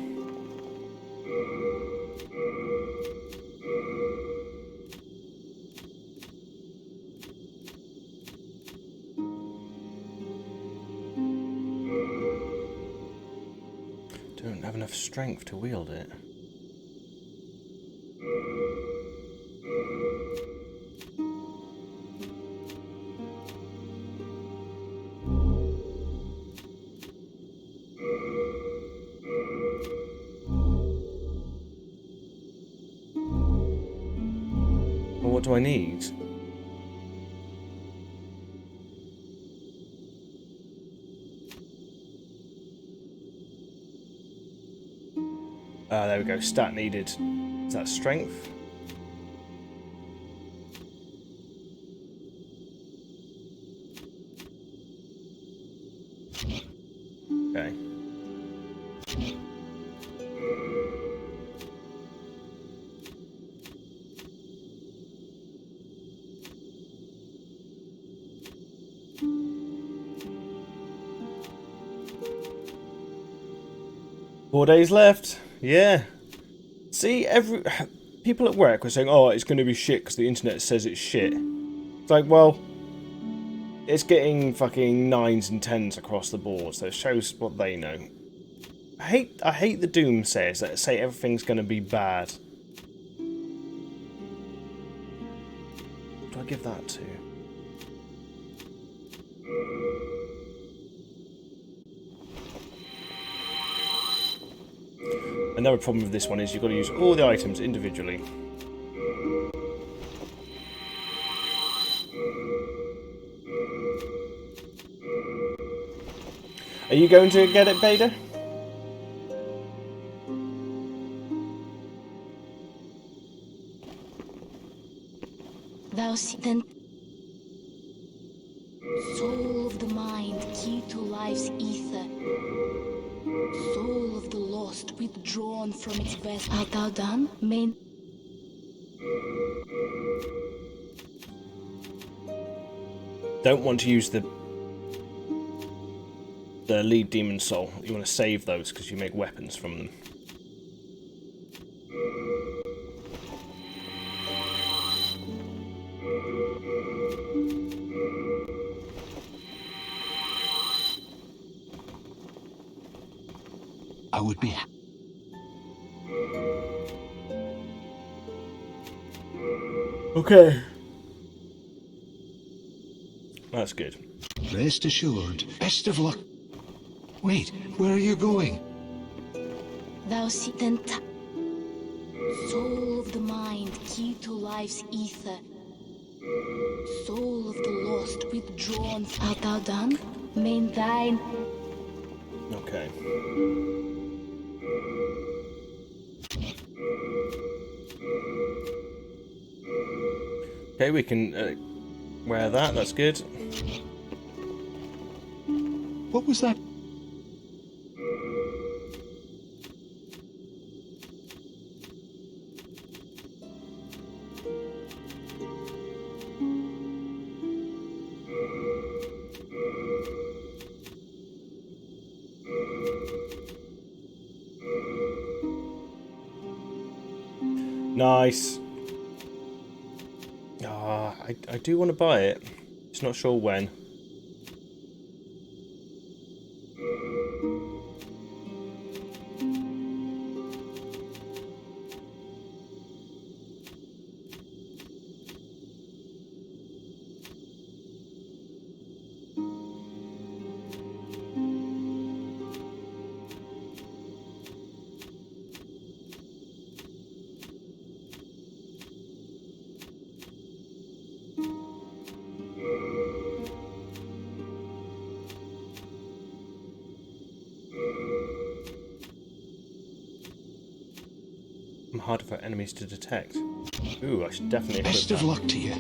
Don't have enough strength to wield it. Well, what do I need? Ah, there we go. Stat needed. Is that strength? Okay. Four days left. Yeah. See, people at work were saying, "Oh, it's going to be shit because the internet says it's shit." It's like, well, it's getting fucking 9s and 10s across the board, so it shows what they know. I hate the doomsayers that say everything's going to be bad. What do I give that to? Another problem with this one is you've got to use all the items individually. Are you going to get it, Vader? Thou then. Soul of the mind, key to life's ether. Soul of the lost, withdrawn from its vessel. Art thou done? May. Don't want to use the lead demon soul. You want to save those because you make weapons from them. I would be... Okay. That's good. Rest assured. Best of luck. Wait, where are you going? Thou then. Soul of the mind, key to life's ether. Soul of the lost withdrawn. Art thou done? Main thine. Okay. Okay, we can wear that. That's good. What was that? Nice. Ah, I do want to buy it. Just not sure when. Harder for enemies to detect. Ooh, I should definitely equip Best of that. luck to you.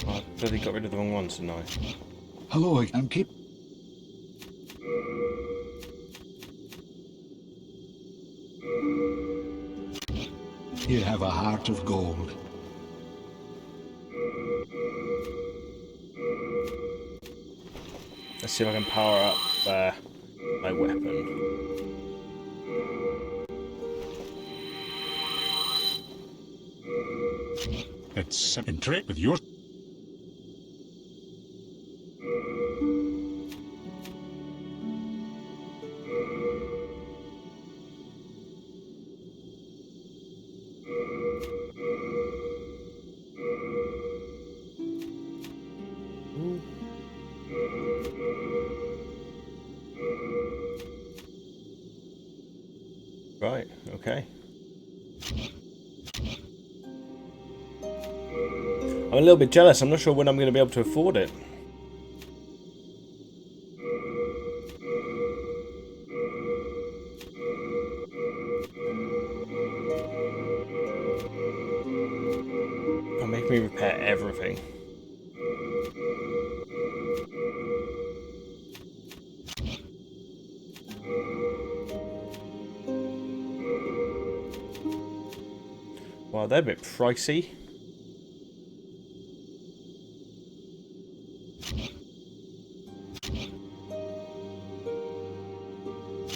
Oh, I bloody got rid of the wrong ones, didn't I? Hello, I'm keep. You have a heart of gold. Let's see if I can power up my weapon. It's in trade with your... Right, okay. I'm a little bit jealous. I'm not sure when I'm going to be able to afford it. It'll make me repair everything. Wow, they're a bit pricey.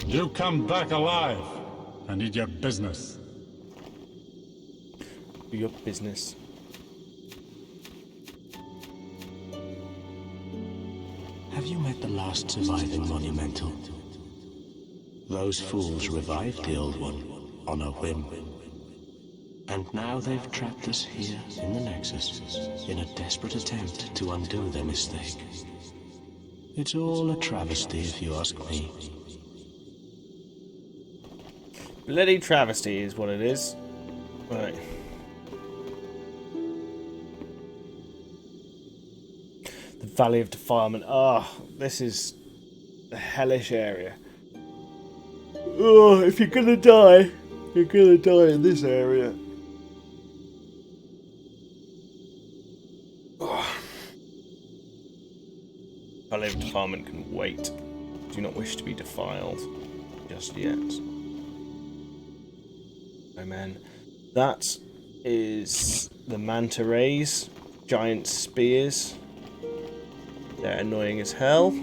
You come back alive. I need your business. Do your business. Have you met the last surviving monumental? Those fools revived the old one on a whim. And now they've trapped us here in the Nexus in a desperate attempt to undo their mistake. It's all a travesty if you ask me. Bloody travesty is what it is. Right. The Valley of Defilement. Ah, oh, this is the hellish area. Oh, if you're gonna die, you're gonna die in this area. Oh. Valley of Defilement can wait. Do not wish to be defiled just yet. Oh man, that is the manta rays, giant spears. They're annoying as hell.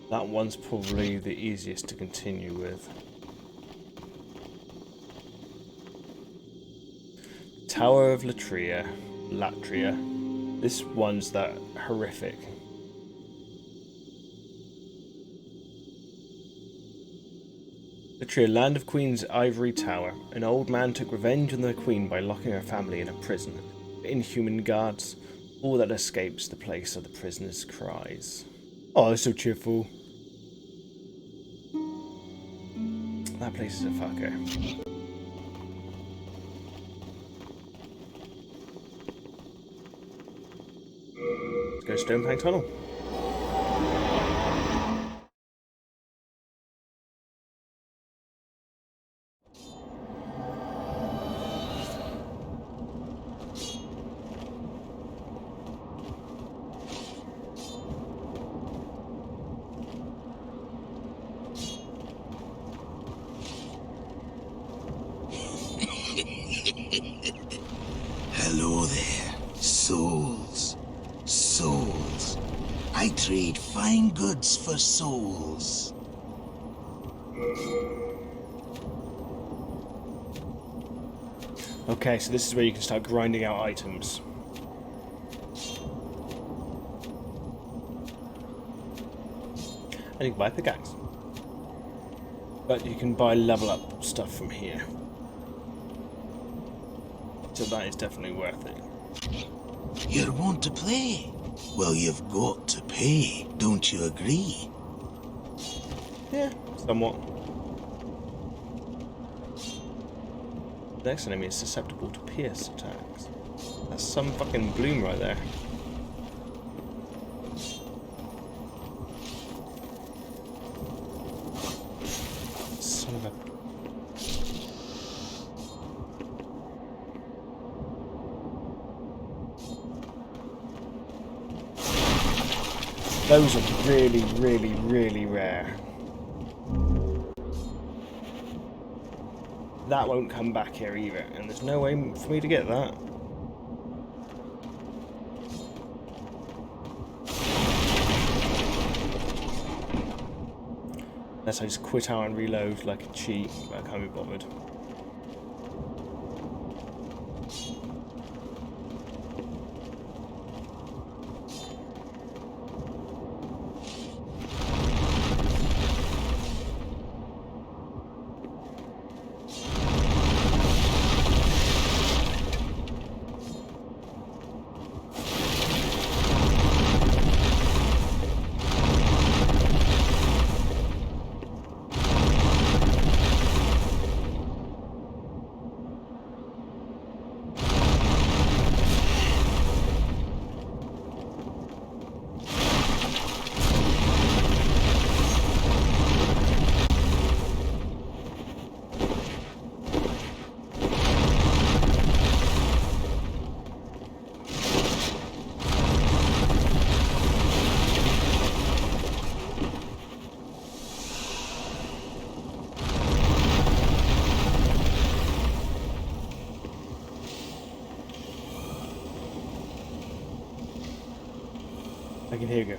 That one's probably the easiest to continue with. Tower of Latria. This one's that horrific. Latria, land of Queen's ivory tower. An old man took revenge on the Queen by locking her family in a prison. Inhuman guards. All that escapes the place are the prisoner's cries. Oh, they're so cheerful. That place is a fucker. Let's go Stonefang Tunnel. Hello there, souls. Souls. I trade fine goods for souls. Okay, so this is where you can start grinding out items. And you can buy a pickaxe. But you can buy level up stuff from here. So that is definitely worth it. You want to play? Well, you've got to pay, don't you agree? Yeah, somewhat. The next enemy is susceptible to pierce attacks. That's some fucking bloom right there. Son of a... Those are really, really, really rare. That won't come back here either, and there's no way for me to get that. Unless I just quit out and reload like a cheat, but I can't be bothered. I can hear you go.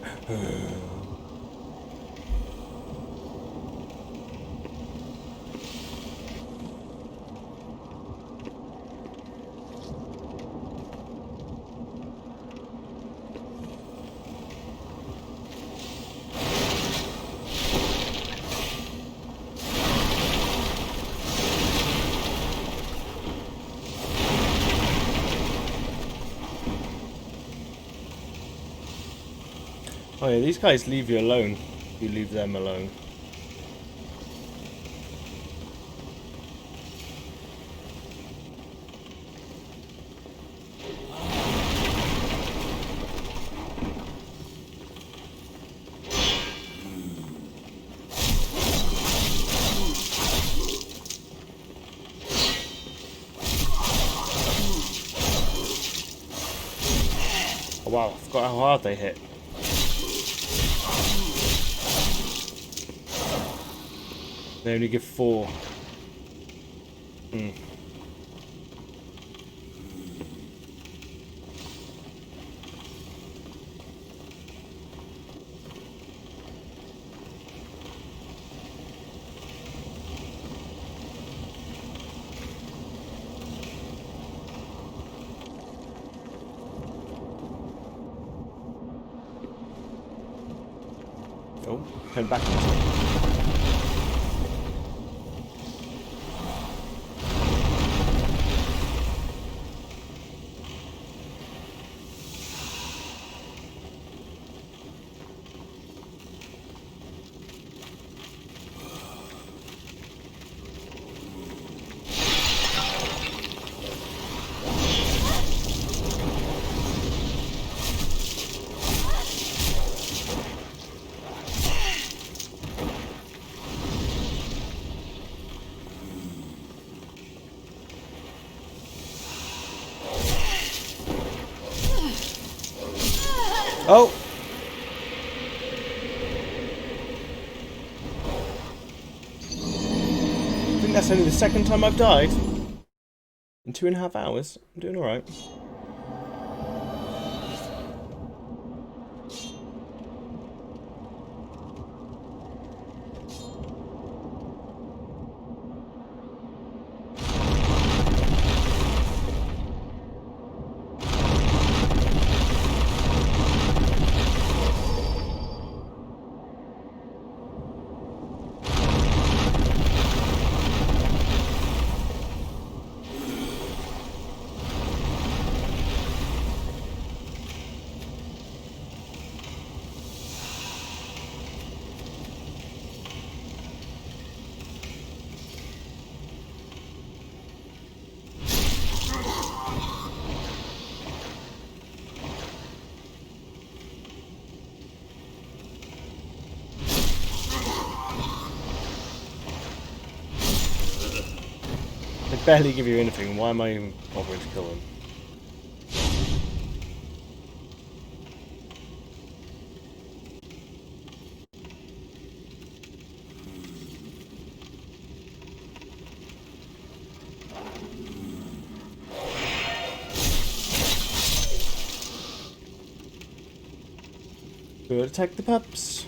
Oh yeah, these guys leave you alone. You leave them alone. Oh wow, I forgot how hard they hit. They only give 4. Turn back on this one. Oh! I think that's only the second time I've died. In 2.5 hours. I'm doing alright. They barely give you anything. Why am I even bothering to kill them? Go attack the pups.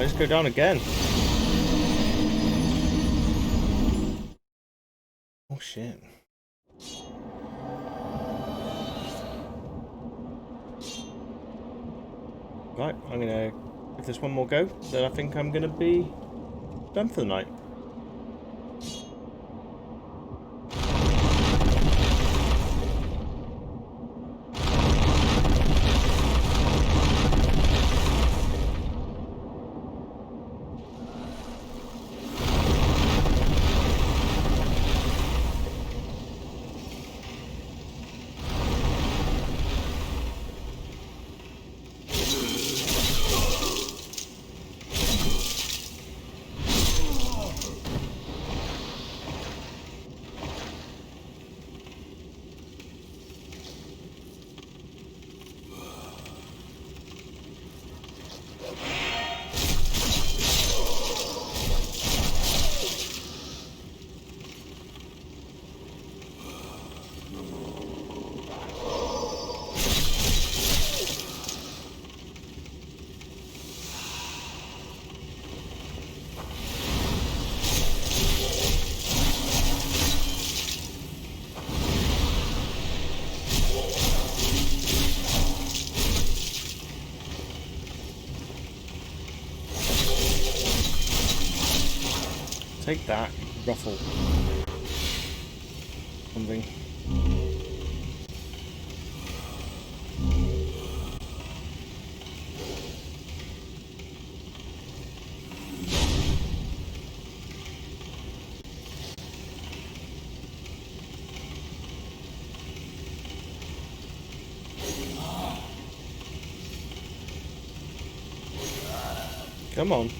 I just go down again. Oh shit. Right, I'm gonna give this one more go, then I think I'm gonna be done for the night. Take that, ruffle. Something. Come on.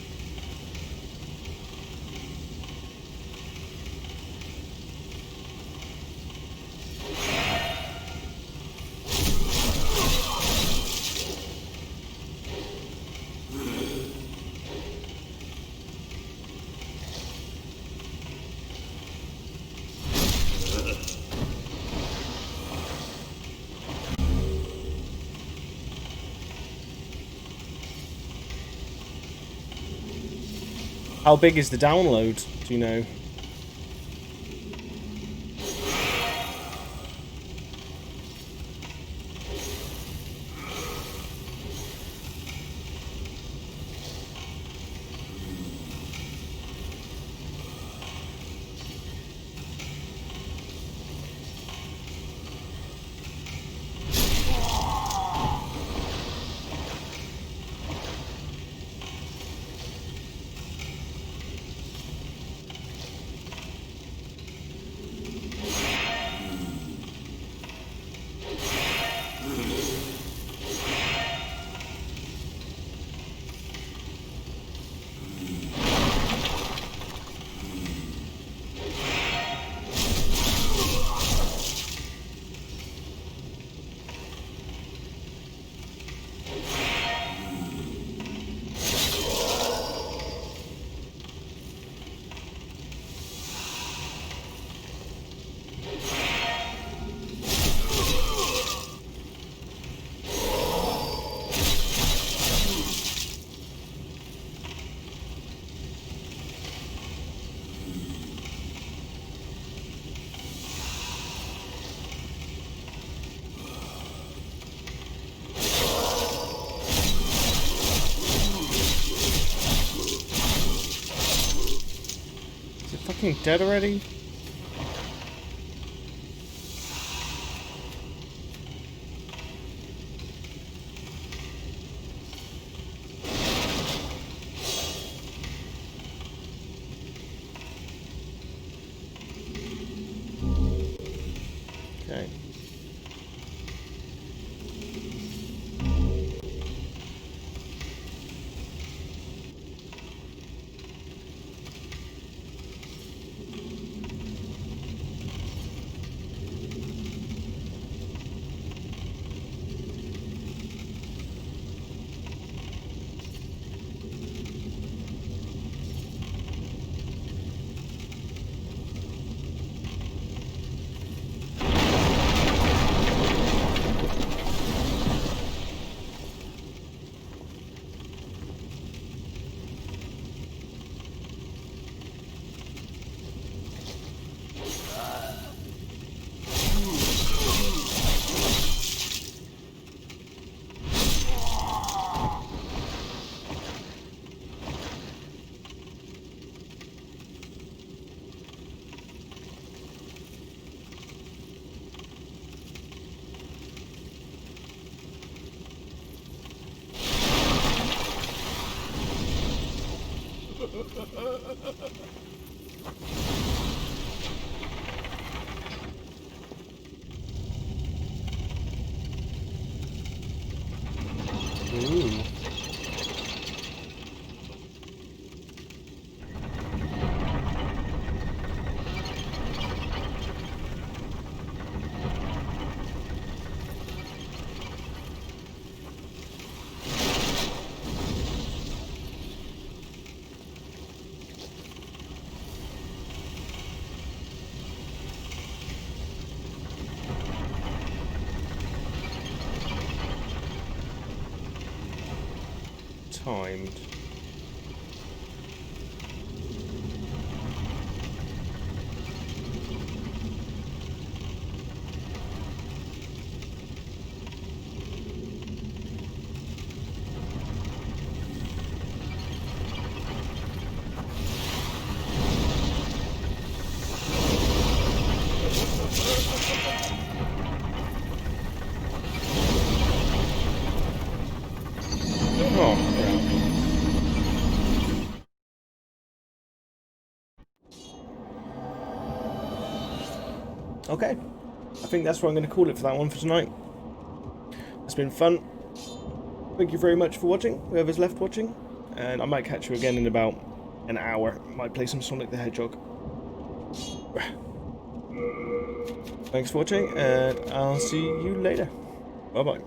How big is the download? Do you know? Fucking dead already? Okay. Ooh. Timed. Oh, crap. Okay, I think that's what I'm going to call it for that one for tonight. It's been fun. Thank you very much for watching, whoever's left watching, and I might catch you again in about an hour. Might play some Sonic the Hedgehog. Thanks for watching, and I'll see you later. Bye-bye.